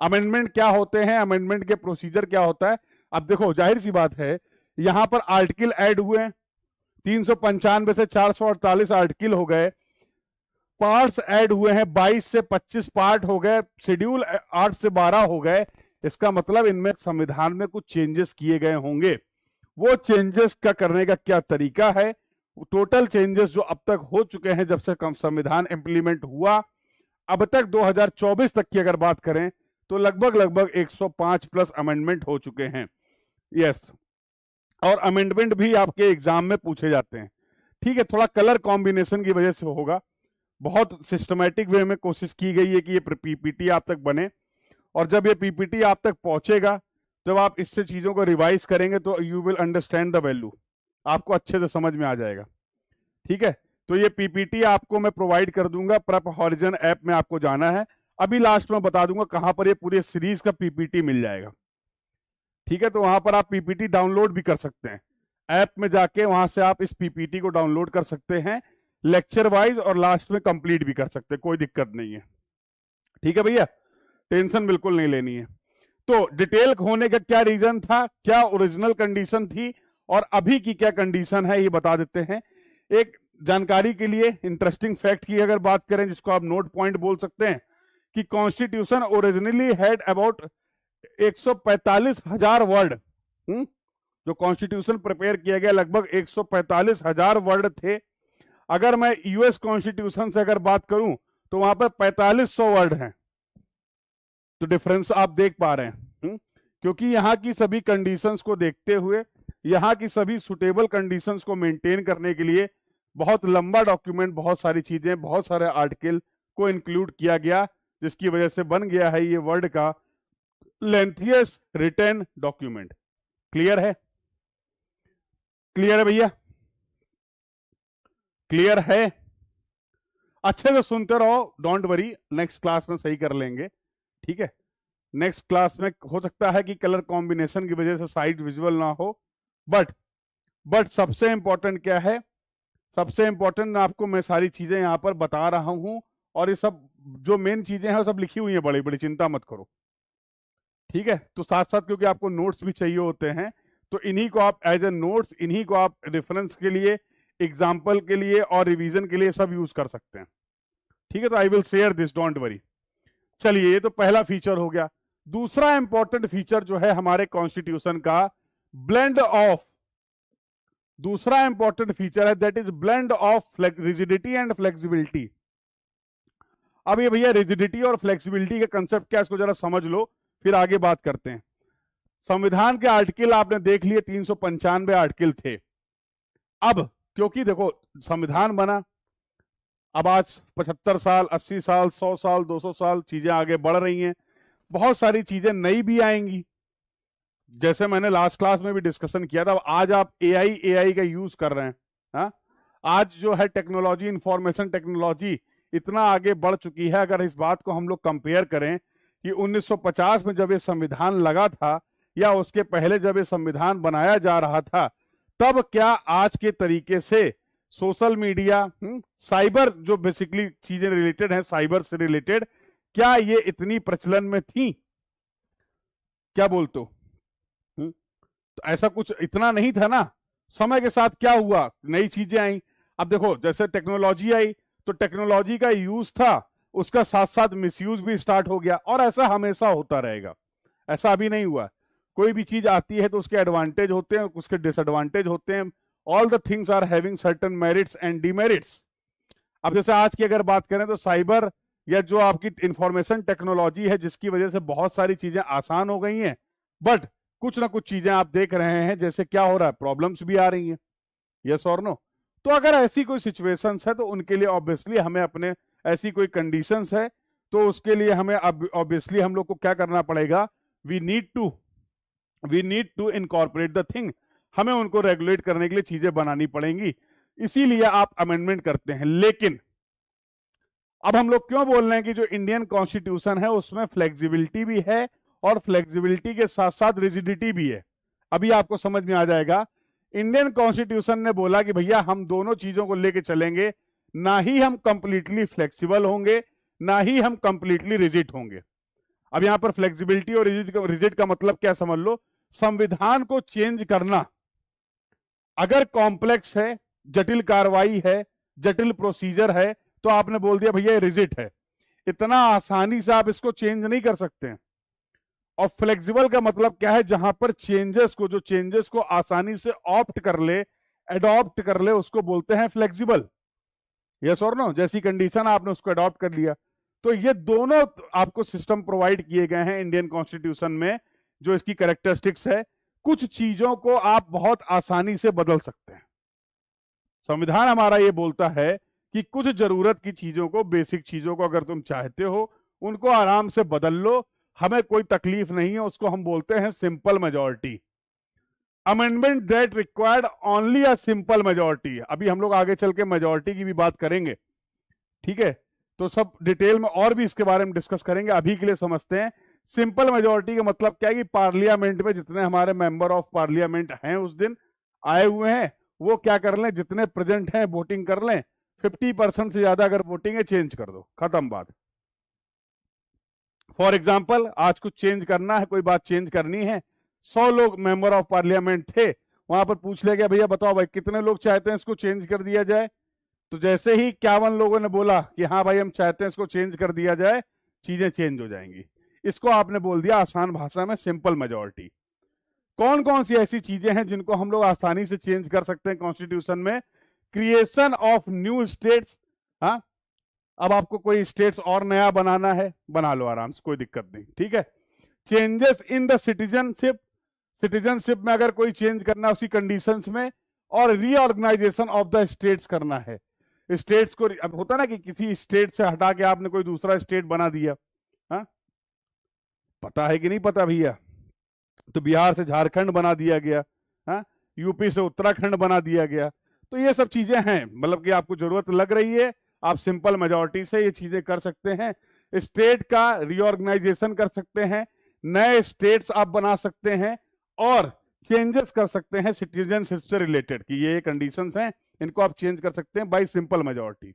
अमेंडमेंट क्या होते हैं, अमेंडमेंट के प्रोसीजर क्या होता है? अब देखो, जाहिर सी बात है, यहां पर आर्टिकल ऐड हुए, 395 से 448 आर्टिकल हो गए, पार्ट्स ऐड हुए हैं, 22 से 25 पार्ट हो गए, शेड्यूल 8 से 12 हो गए। इसका मतलब इनमें संविधान में कुछ चेंजेस किए गए होंगे। वो चेंजेस का करने का क्या तरीका है, टोटल चेंजेस जो अब तक हो चुके हैं जब से संविधान इंप्लीमेंट हुआ अब तक 2024 तक की अगर बात करें तो लगभग 105 प्लस अमेंडमेंट हो चुके हैं। यस, और अमेंडमेंट भी आपके एग्जाम में पूछे जाते हैं। ठीक है, थोड़ा कलर कॉम्बिनेशन की वजह से होगा, बहुत सिस्टमैटिक वे में कोशिश की गई है कि ये पीपीटी आप तक बने, और जब ये पीपीटी आप तक पहुंचेगा, जब आप इससे चीजों को रिवाइज करेंगे तो you will understand the value, आपको अच्छे से समझ में आ जाएगा। ठीक है, तो ये पीपीटी आपको मैं प्रोवाइड कर दूंगा, प्रेप हॉरिजन ऐप में आपको जाना है, अभी लास्ट में बता दूंगा कहां पर ये पूरे सीरीज का पीपीटी मिल जाएगा। ठीक है, तो वहां पर आप पीपीटी डाउनलोड भी कर सकते हैं, ऐप में जाके वहां से आप इस पीपीटी को डाउनलोड कर सकते हैं लेक्चर वाइज, और लास्ट में कंप्लीट भी कर सकते हैं, कोई दिक्कत नहीं है। ठीक है भैया, टेंशन बिल्कुल नहीं लेनी है। तो डिटेल होने का क्या रीजन था, क्या ओरिजिनल कंडीशन थी और अभी की क्या कंडीशन है, ये बता देते हैं। एक जानकारी के लिए इंटरेस्टिंग फैक्ट की अगर बात करें, जिसको आप नोट पॉइंट बोल सकते हैं, कि constitution originally had about 145,000 word. जो कॉन्स्टिट्यूशन प्रिपेयर किया गया लगभग 145,000 वर्ड थे। अगर मैं यूएस कॉन्स्टिट्यूशन से अगर बात करूं तो वहां पर 4500 वर्ड हैं। तो डिफरेंस आप देख पा रहे हैं, क्योंकि यहां की सभी कंडीशंस को देखते हुए, यहां की सभी सुटेबल कंडीशंस को मेंटेन करने के लिए बहुत लंबा डॉक्यूमेंट, बहुत सारी चीजें, बहुत सारे आर्टिकल को इंक्लूड किया गया, जिसकी वजह से बन गया है ये वर्ल्ड का लेंथिएस्ट रिटन डॉक्यूमेंट। क्लियर है? क्लियर है भैया? क्लियर है? अच्छे से सुनते रहो, डोंट वरी, नेक्स्ट क्लास में सही कर लेंगे। ठीक है, नेक्स्ट क्लास में हो सकता है कि कलर कॉम्बिनेशन की वजह से साइड विजुअल ना हो, बट सबसे इंपॉर्टेंट क्या है, सबसे इंपॉर्टेंट आपको मैं सारी चीजें यहां पर बता रहा हूं, और ये सब जो मेन चीजें हैं सब लिखी हुई हैं बड़ी बड़ी, चिंता मत करो। ठीक है, तो साथ साथ क्योंकि आपको नोट्स भी चाहिए होते हैं, तो इन्हीं को आप एज ए नोट्स, इन्हीं को आप रेफरेंस के लिए, एग्जाम्पल के लिए और रिवीजन के लिए सब यूज कर सकते हैं। ठीक है, तो I will share this, don't worry. चलिए, ये तो पहला फीचर हो गया। दूसरा इंपॉर्टेंट फीचर जो है हमारे कॉन्स्टिट्यूशन का, ब्लेंड ऑफ दूसरा इंपॉर्टेंट फीचर है that is blend of rigidity and flexibility. अब ये भैया रिजिडिटी और फ्लेक्सिबिलिटी का कंसेप्ट क्या, इसको जरा समझ लो, फिर आगे बात करते हैं। संविधान के आर्टिकल आपने देख लिए, 395 आर्टिकल थे। अब क्योंकि देखो संविधान बना, अब आज 75 साल, 80 साल, 100 साल, 200 साल चीजें आगे बढ़ रही हैं, बहुत सारी चीजें नई भी आएंगी। जैसे मैंने लास्ट क्लास में भी डिस्कशन किया था, आज आप एआई का यूज कर रहे हैं। हाँ, आज जो है टेक्नोलॉजी, इंफॉर्मेशन टेक्नोलॉजी इतना आगे बढ़ चुकी है। अगर इस बात को हम लोग कंपेयर करें कि 1950 में जब ये संविधान लगा था या उसके पहले जब ये संविधान बनाया जा रहा था, तब क्या आज के तरीके से सोशल मीडिया, साइबर जो बेसिकली चीजें रिलेटेड हैं, साइबर से रिलेटेड, क्या ये इतनी प्रचलन में थी? क्या बोलते हो? तो ऐसा कुछ इतना नहीं था ना। समय के साथ क्या हुआ, नई चीजें आई। अब देखो जैसे टेक्नोलॉजी आई तो टेक्नोलॉजी का यूज था, उसका साथ साथ मिसयूज भी स्टार्ट हो गया, और ऐसा हमेशा होता रहेगा, ऐसा अभी नहीं हुआ। कोई भी चीज आती है तो उसके एडवांटेज होते हैं, उसके डिसएडवांटेज होते हैं। All the things are having certain merits and demerits. अब जैसे आज की अगर बात करें तो साइबर या जो आपकी इंफॉर्मेशन टेक्नोलॉजी है, जिसकी वजह से बहुत सारी चीजें आसान हो गई हैं, बट कुछ ना कुछ चीजें आप देख रहे हैं जैसे क्या हो रहा है, प्रॉब्लम्स भी आ रही हैं। यस और नो? तो अगर ऐसी कोई सिचुएशंस है तो उनके लिए ऑब्वियसली हमें अपने, ऐसी कोई कंडीशंस है तो उसके लिए हमें ऑब्वियसली हम लोग को क्या करना पड़ेगा, we need to incorporate the thing. हमें उनको रेगुलेट करने के लिए चीजें बनानी पड़ेंगी, इसीलिए आप अमेंडमेंट करते हैं। लेकिन अब हम लोग क्यों बोल रहे हैं कि जो इंडियन कॉन्स्टिट्यूशन है उसमें फ्लेक्सिबिलिटी भी है और फ्लेक्सिबिलिटी के साथ साथ रिजिडिटी भी है। अभी आपको समझ में आ जाएगा। इंडियन कॉन्स्टिट्यूशन ने बोला कि भैया हम दोनों चीजों को लेके चलेंगे, ना ही हम कंप्लीटली फ्लेक्सिबल होंगे, ना ही हम कंप्लीटली रिजिड होंगे। अब यहां पर फ्लेक्सिबिलिटी और रिजिड का मतलब क्या समझ लो, संविधान को चेंज करना अगर कॉम्प्लेक्स है, जटिल कार्रवाई है, जटिल प्रोसीजर है, तो आपने बोल दिया भैया रिजिड है, इतना आसानी से आप इसको चेंज नहीं कर सकते हैं। और फ्लेक्सिबल का मतलब क्या है, जहां पर जो चेंजेस को आसानी से ऑप्ट कर ले, एडॉप्ट कर ले, उसको बोलते हैं फ्लेक्सिबल। यस और नो? जैसी कंडीशन आपने उसको अडॉप्ट कर लिया। तो ये दोनों आपको सिस्टम प्रोवाइड किए गए हैं इंडियन कॉन्स्टिट्यूशन में, जो इसकी कैरेक्टरिस्टिक्स है। कुछ चीजों को आप बहुत आसानी से बदल सकते हैं। संविधान हमारा ये बोलता है कि कुछ जरूरत की चीजों को, बेसिक चीजों को अगर तुम चाहते हो उनको आराम से बदल लो, हमें कोई तकलीफ नहीं है। उसको हम बोलते हैं simple majority. Amendment that required only a simple majority. अभी हम लोग आगे चल के मेजॉरिटी की भी बात करेंगे, ठीक है? तो सब डिटेल में और भी इसके बारे में डिस्कस करेंगे। अभी के लिए समझते हैं सिंपल मेजॉरिटी का मतलब क्या है कि पार्लियामेंट में जितने हमारे मेंबर ऑफ पार्लियामेंट हैं उस दिन आए हुए हैं, वो क्या कर लें, जितने प्रेजेंट हैं वोटिंग कर लें। 50% से ज्यादा अगर वोटिंग है, चेंज कर दो, खत्म बात। फॉर एग्जाम्पल आज कुछ चेंज करना है, कोई बात चेंज करनी है, 100 लोग मेंबर ऑफ पार्लियामेंट थे, वहां पर पूछ लिया गया भैया बताओ भाई कितने लोग चाहते हैं इसको चेंज कर दिया जाए। तो जैसे ही 51 लोगों ने बोला कि हाँ भाई हम चाहते हैं इसको चेंज कर दिया जाए, चीजें चेंज हो जाएंगी। इसको आपने बोल दिया आसान भाषा में सिंपल मेजॉरिटी। कौन कौन सी ऐसी चीजें हैं जिनको हम लोग आसानी से चेंज कर सकते हैं कॉन्स्टिट्यूशन में? Creation of new states. हाँ, अब आपको कोई स्टेट्स और नया बनाना है, बना लो आराम से, कोई दिक्कत नहीं, ठीक है? चेंजेस इन द सिटीजनशिप में अगर कोई चेंज करना है उसकी कंडीशंस में, और रीऑर्गेनाइजेशन ऑफ द स्टेट्स करना है। स्टेट्स को अब होता ना कि किसी स्टेट से हटा के आपने कोई दूसरा स्टेट बना दिया। हाँ, पता है कि नहीं पता भैया? तो बिहार से झारखंड बना दिया गया, हाँ, यूपी से उत्तराखंड बना दिया गया। तो ये सब चीजें हैं, मतलब कि आपको जरूरत लग रही है, आप सिंपल मेजॉरिटी से ये चीजें कर सकते हैं। स्टेट का रीऑर्गेनाइजेशन कर सकते हैं, नए स्टेट्स आप बना सकते हैं, और चेंजेस कर सकते हैं सिटीजनशिप से रिलेटेड कि ये कंडीशंस हैं, इनको आप चेंज कर सकते हैं बाय सिंपल मेजॉरिटी।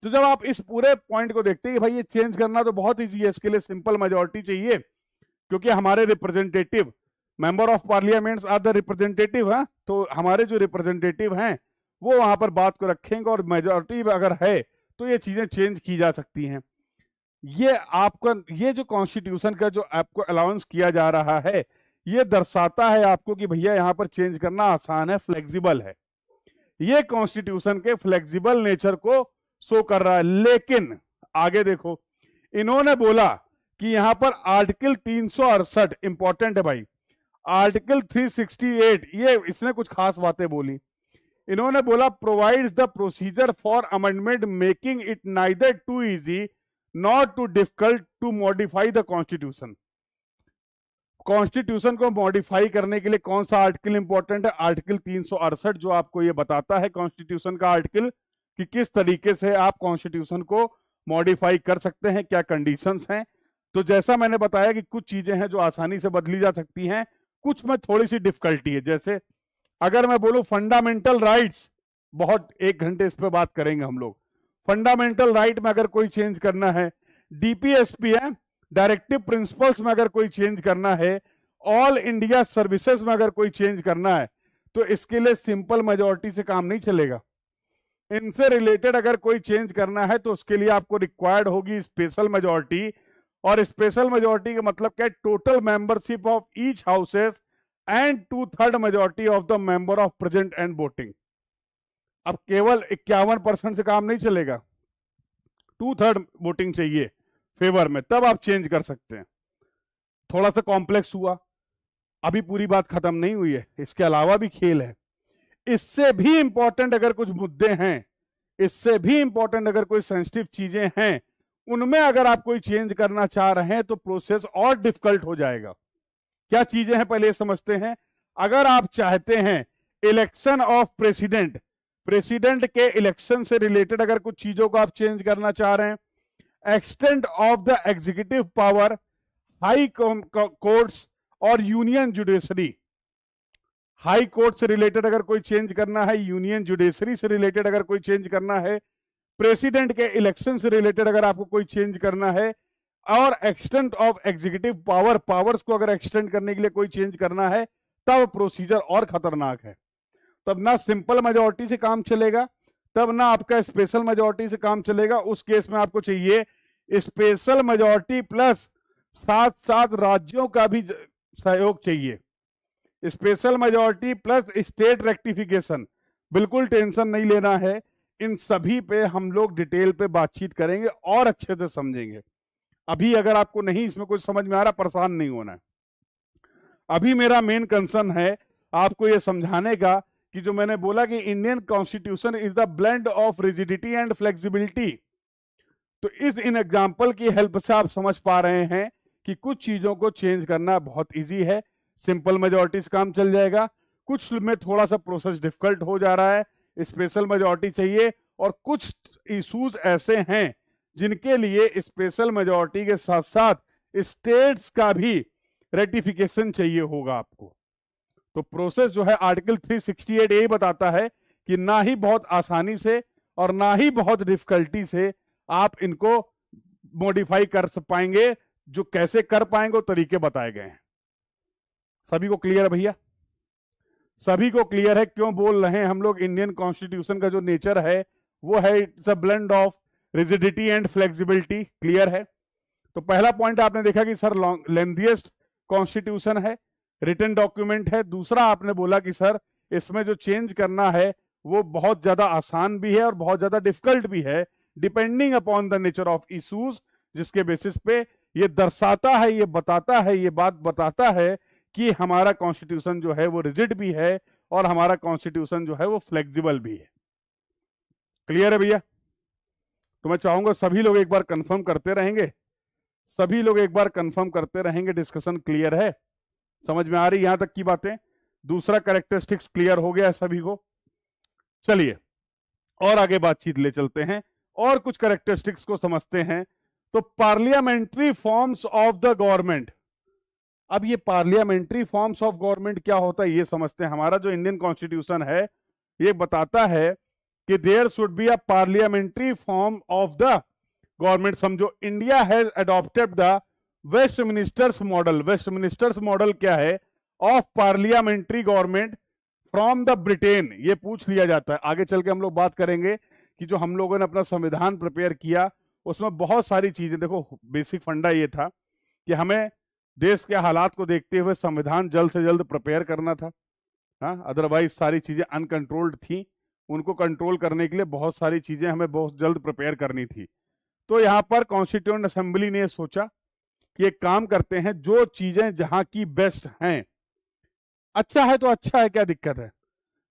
तो जब आप इस पूरे पॉइंट को देखते हैं कि भाई ये चेंज करना तो बहुत ईजी है, इसके लिए सिंपल मेजॉरिटी चाहिए, क्योंकि हमारे representative member of parliaments are the representative. हाँ, तो हमारे जो रिप्रेजेंटेटिव हैं वो वहां पर बात को रखेंगे, और मेजॉरिटी अगर है तो ये चीजें चेंज की जा सकती हैं। ये आपका, ये जो कॉन्स्टिट्यूशन का जो आपको अलाउंस किया जा रहा है, ये दर्शाता है आपको कि भैया यहां पर चेंज करना आसान है, फ्लेक्सिबल है। ये कॉन्स्टिट्यूशन के फ्लेक्सिबल नेचर को शो कर रहा है। लेकिन आगे देखो, इन्होंने बोला कि यहां पर आर्टिकल 368 इंपॉर्टेंट है भाई, आर्टिकल 368 ये इसने कुछ खास बातें बोली। इन्होंने बोला provides the procedure for amendment making it neither too easy not too difficult to modify the constitution. Constitution को मॉडिफाई करने के लिए कौन सा आर्टिकल इंपॉर्टेंट है? आर्टिकल 368, जो आपको ये बताता है कॉन्स्टिट्यूशन का आर्टिकल कि किस तरीके से आप कॉन्स्टिट्यूशन को मॉडिफाई कर सकते हैं, क्या कंडीशंस हैं। तो जैसा मैंने बताया कि कुछ चीजें हैं जो आसानी से बदली जा सकती हैं, कुछ में थोड़ी सी डिफिकल्टी है। जैसे अगर मैं बोलूं फंडामेंटल राइट्स, बहुत 1 घंटे इस पर बात करेंगे हम लोग। फंडामेंटल राइट में अगर कोई चेंज करना है, डीपीएसपी है, डायरेक्टिव प्रिंसिपल्स में अगर कोई चेंज करना है, ऑल इंडिया सर्विसेज में अगर कोई चेंज करना है, तो इसके लिए सिंपल मेजॉरिटी से काम नहीं चलेगा। इनसे रिलेटेड अगर कोई चेंज करना है तो उसके लिए आपको रिक्वायर्ड होगी स्पेशल मेजॉरिटी। और स्पेशल मेजॉरिटी का मतलब क्या है? Total membership of each houses and 2/3 majority of the member of present and voting. अब केवल 51% से काम नहीं चलेगा, 2/3 वोटिंग चाहिए फेवर में, तब आप चेंज कर सकते हैं। थोड़ा सा कॉम्प्लेक्स हुआ, अभी पूरी बात खत्म नहीं हुई है, इसके अलावा भी खेल है। इससे भी इंपॉर्टेंट अगर कुछ मुद्दे हैं, इससे भी इंपॉर्टेंट अगर कोई सेंसिटिव चीजें हैं, उनमें अगर आप कोई चेंज करना चाह रहे हैं तो प्रोसेस और डिफिकल्ट हो जाएगा। क्या चीजें हैं पहले समझते हैं। अगर आप चाहते हैं इलेक्शन ऑफ प्रेसिडेंट, प्रेसिडेंट के इलेक्शन से रिलेटेड अगर कुछ चीजों को आप चेंज करना चाह रहे हैं, extent of the executive power, high courts और यूनियन जुडिशरी, हाई कोर्ट से रिलेटेड अगर कोई चेंज करना है, यूनियन जुडिशरी से रिलेटेड अगर कोई चेंज करना है, प्रेसिडेंट के इलेक्शन से रिलेटेड अगर आपको कोई चेंज करना है, और extent of executive power, powers को अगर एक्सटेंड करने के लिए कोई चेंज करना है, तब प्रोसीजर और खतरनाक है। तब ना सिंपल मेजॉरिटी से काम चलेगा, तब ना आपका स्पेशल मेजॉरिटी से काम चलेगा। उस केस में आपको चाहिए स्पेशल मेजॉरिटी प्लस साथ साथ राज्यों का भी सहयोग चाहिए। Special majority plus state rectification, बिल्कुल टेंशन नहीं लेना है, इन सभी पे हम लोग डिटेल पे बातचीत करेंगे और अच्छे से समझेंगे। अभी अगर आपको नहीं इसमें कुछ समझ में आ रहा, परेशान नहीं होना है। अभी मेरा मेन कंसर्न है आपको ये समझाने का कि जो मैंने बोला कि Indian constitution is the blend of rigidity and flexibility, तो इस इन एग्जाम्पल की हेल्प से आप समझ पा रहे हैं कि कुछ चीजों को चेंज करना बहुत इजी है, सिंपल मेजॉरिटी से काम चल जाएगा। कुछ में थोड़ा सा प्रोसेस डिफिकल्ट हो जा रहा है, स्पेशल मेजॉरिटी चाहिए, और कुछ इश्यूज ऐसे हैं जिनके लिए स्पेशल मेजॉरिटी के साथ साथ स्टेट्स का भी रेटिफिकेशन चाहिए होगा आपको। तो प्रोसेस जो है आर्टिकल 368 यही बताता है कि ना ही बहुत आसानी से और ना ही बहुत डिफिकल्टी से आप इनको मॉडिफाई कर पाएंगे। जो कैसे कर पाएंगे वो तरीके बताए गए हैं। सभी को क्लियर है भैया? सभी को क्लियर है क्यों बोल रहे हैं हम लोग इंडियन कॉन्स्टिट्यूशन का जो नेचर है वो है it's a blend of rigidity and flexibility. Clear है? तो पहला पॉइंट आपने देखा कि सर लेंथीएस्ट कॉन्स्टिट्यूशन है, रिटन डॉक्यूमेंट है। दूसरा आपने बोला कि सर इसमें जो चेंज करना है वो बहुत ज्यादा आसान भी है और बहुत ज्यादा डिफिकल्ट भी है, depending upon the nature of issues, जिसके बेसिस पे ये दर्शाता है, ये बताता है, ये बात बताता है कि हमारा कॉन्स्टिट्यूशन जो है वो रिजिड भी है और हमारा कॉन्स्टिट्यूशन जो है वो फ्लेक्सिबल भी है। क्लियर है भैया? तो मैं चाहूंगा सभी लोग एक बार कंफर्म करते रहेंगे, सभी लोग एक बार कंफर्म करते रहेंगे। डिस्कशन क्लियर है? समझ में आ रही यहां तक की बातें? दूसरा कैरेक्टरिस्टिक्स क्लियर हो गया है सभी को? चलिए और आगे बातचीत ले चलते हैं और कुछ कैरेक्टरिस्टिक्स को समझते हैं। तो parliamentary forms of the government. अब ये पार्लियामेंट्री फॉर्म्स ऑफ गवर्नमेंट क्या होता है ये समझते हैं। हमारा जो इंडियन कॉन्स्टिट्यूशन है ये बताता है कि there should be a parliamentary form of the government. समझो India has adopted the Westminster's model. Westminster's model क्या है? Of parliamentary government from the Britain. ये पूछ लिया जाता है, आगे चल के हम लोग बात करेंगे कि जो हम लोगों ने अपना संविधान प्रिपेयर किया उसमें बहुत सारी चीजें, देखो बेसिक फंडा ये था कि हमें देश के हालात को देखते हुए संविधान जल्द से जल्द प्रिपेयर करना था। हाँ, अदरवाइज सारी चीजें अनकंट्रोल्ड थी, उनको कंट्रोल करने के लिए बहुत सारी चीजें हमें बहुत जल्द प्रिपेयर करनी थी। तो यहाँ पर कॉन्स्टिट्यूएंट असेंबली ने सोचा कि एक काम करते हैं, जो चीजें जहां की बेस्ट हैं, अच्छा है तो अच्छा है, क्या दिक्कत है।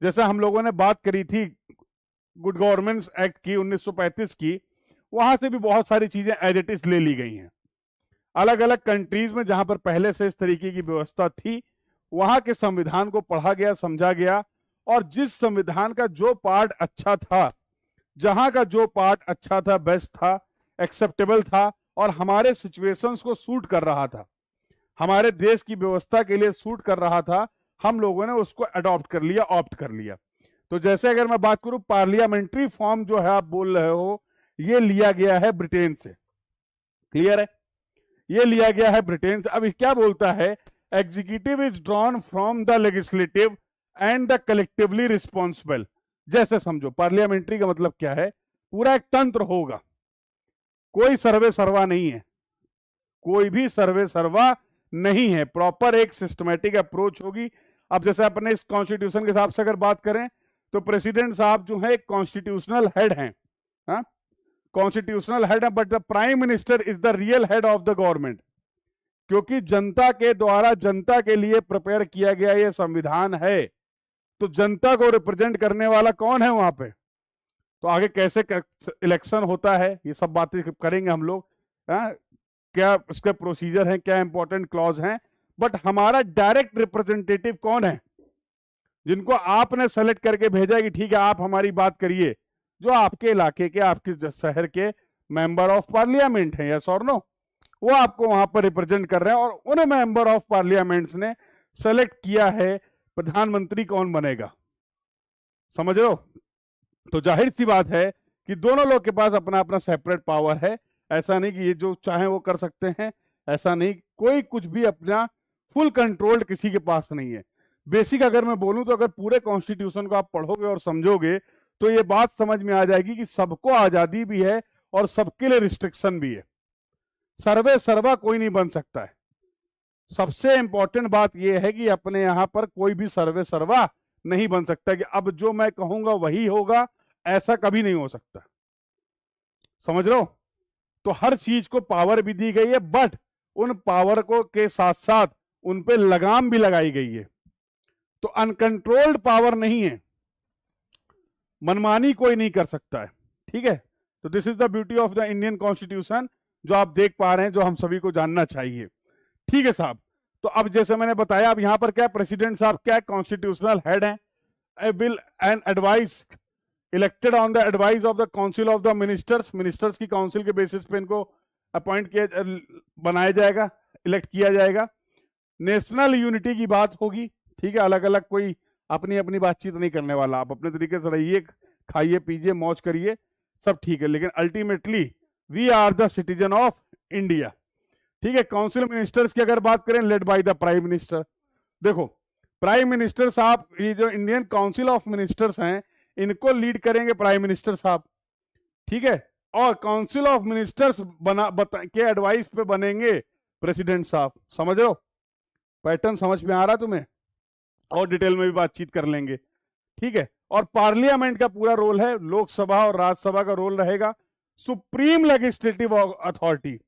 जैसा हम लोगों ने बात करी थी गुड गवर्नेंस एक्ट की 1935 की, वहां से भी बहुत सारी चीजें एज इट इज ले ली गई हैं। अलग अलग कंट्रीज में जहां पर पहले से इस तरीके की व्यवस्था थी, वहां के संविधान को पढ़ा गया, समझा गया, और जिस संविधान का जो पार्ट अच्छा था, जहां का जो पार्ट अच्छा था, बेस्ट था, एक्सेप्टेबल था, और हमारे सिचुएशंस को सूट कर रहा था, हमारे देश की व्यवस्था के लिए सूट कर रहा था, हम लोगों ने उसको अडॉप्ट कर लिया, ऑप्ट कर लिया। तो जैसे अगर मैं बात करूं, पार्लियामेंट्री फॉर्म जो है आप बोल रहे हो, ये लिया गया है ब्रिटेन से, क्लियर है, ये लिया गया है ब्रिटेन से। अब क्या बोलता है, executive is drawn from the legislative and the collectively responsible. जैसे समझो, पार्लियामेंट्री का मतलब क्या है, पूरा एक तंत्र होगा, कोई सर्वे सर्वा नहीं है, कोई भी सर्वे सर्वा नहीं है, प्रॉपर एक सिस्टमेटिक अप्रोच होगी। अब जैसे अपने इस कॉन्स्टिट्यूशन के हिसाब से अगर बात करें, तो प्रेसिडेंट साहब जो है कॉन्स्टिट्यूशनल हेड हैं, कॉन्स्टिट्यूशनल हेड है, but the prime minister is the real head of the government, क्योंकि जनता के द्वारा जनता के लिए प्रिपेयर किया गया ये संविधान है, तो जनता को रिप्रेजेंट करने वाला कौन है वहां पे। तो आगे कैसे इलेक्शन होता है, ये सब बातें करेंगे हम लोग, क्या उसके प्रोसीजर हैं, क्या इंपॉर्टेंट क्लॉज हैं, बट हमारा डायरेक्ट रिप्रेजेंटेटिव कौन है, जिनको आपने सेलेक्ट करके भेजा कि ठीक है आप हमारी बात करिए, जो आपके इलाके के, आपके शहर के मेंबर ऑफ पार्लियामेंट हैं, यस और नो, वो आपको वहां पर रिप्रेजेंट कर रहे हैं, और उन मेंबर ऑफ पार्लियामेंट्स ने सेलेक्ट किया है प्रधानमंत्री कौन बनेगा, समझ लो। तो जाहिर सी बात है कि दोनों लोग के पास अपना अपना सेपरेट पावर है, ऐसा नहीं कि ये जो चाहे वो कर सकते हैं, ऐसा नहीं, कोई कुछ भी अपना फुल कंट्रोल किसी के पास नहीं है। बेसिक अगर मैं बोलूं तो अगर पूरे कॉन्स्टिट्यूशन को आप पढ़ोगे और समझोगे तो ये बात समझ में आ जाएगी कि सबको आजादी भी है और सबके लिए रिस्ट्रिक्शन भी है, सर्वे सर्वा कोई नहीं बन सकता है। सबसे इंपॉर्टेंट बात यह है कि अपने यहां पर कोई भी सर्वे सर्वा नहीं बन सकता कि अब जो मैं कहूंगा वही होगा, ऐसा कभी नहीं हो सकता, समझ लो। तो हर चीज को पावर भी दी गई है, बट उन पावर को के साथ साथ उन पे लगाम भी लगाई गई है। तो अनकंट्रोल्ड पावर नहीं है, मनमानी कोई नहीं कर सकता है, ठीक है। तो this is the beauty of the Indian constitution, जो आप देख पा रहे हैं, जो हम सभी को जानना चाहिए, ठीक है साहब। तो अब जैसे मैंने बताया, अब यहां पर क्या प्रेसिडेंट साहब क्या कॉन्स्टिट्यूशनल हेड हैं, will and advice elected on the advice of the council of the ministers, ministers की काउंसिल के बेसिस पे इनको अपॉइंट किया, बनाया जाएगा, इलेक्ट किया जाएगा। नेशनल यूनिटी की बात होगी, ठीक है, अलग अलग कोई अपनी अपनी बातचीत नहीं करने वाला, आप अपने तरीके से रहिए, खाइए पीजिए मौज करिए, सब ठीक है, लेकिन ultimately we are the citizen of India, ठीक है। काउंसिल मिनिस्टर्स की अगर बात करें, led by the prime minister. देखो प्राइम मिनिस्टर साहब, ये जो इंडियन काउंसिल ऑफ मिनिस्टर्स हैं, इनको लीड करेंगे प्राइम मिनिस्टर साहब, ठीक है, और काउंसिल ऑफ मिनिस्टर्स के एडवाइस पे बनेंगे प्रेसिडेंट साहब। समझ लो, पैटर्न समझ में आ रहा तुम्हें, और डिटेल में भी बातचीत कर लेंगे, ठीक है। और पार्लियामेंट का पूरा रोल है, लोकसभा और राज्यसभा का रोल रहेगा, सुप्रीम लेजिस्लेटिव अथॉरिटी।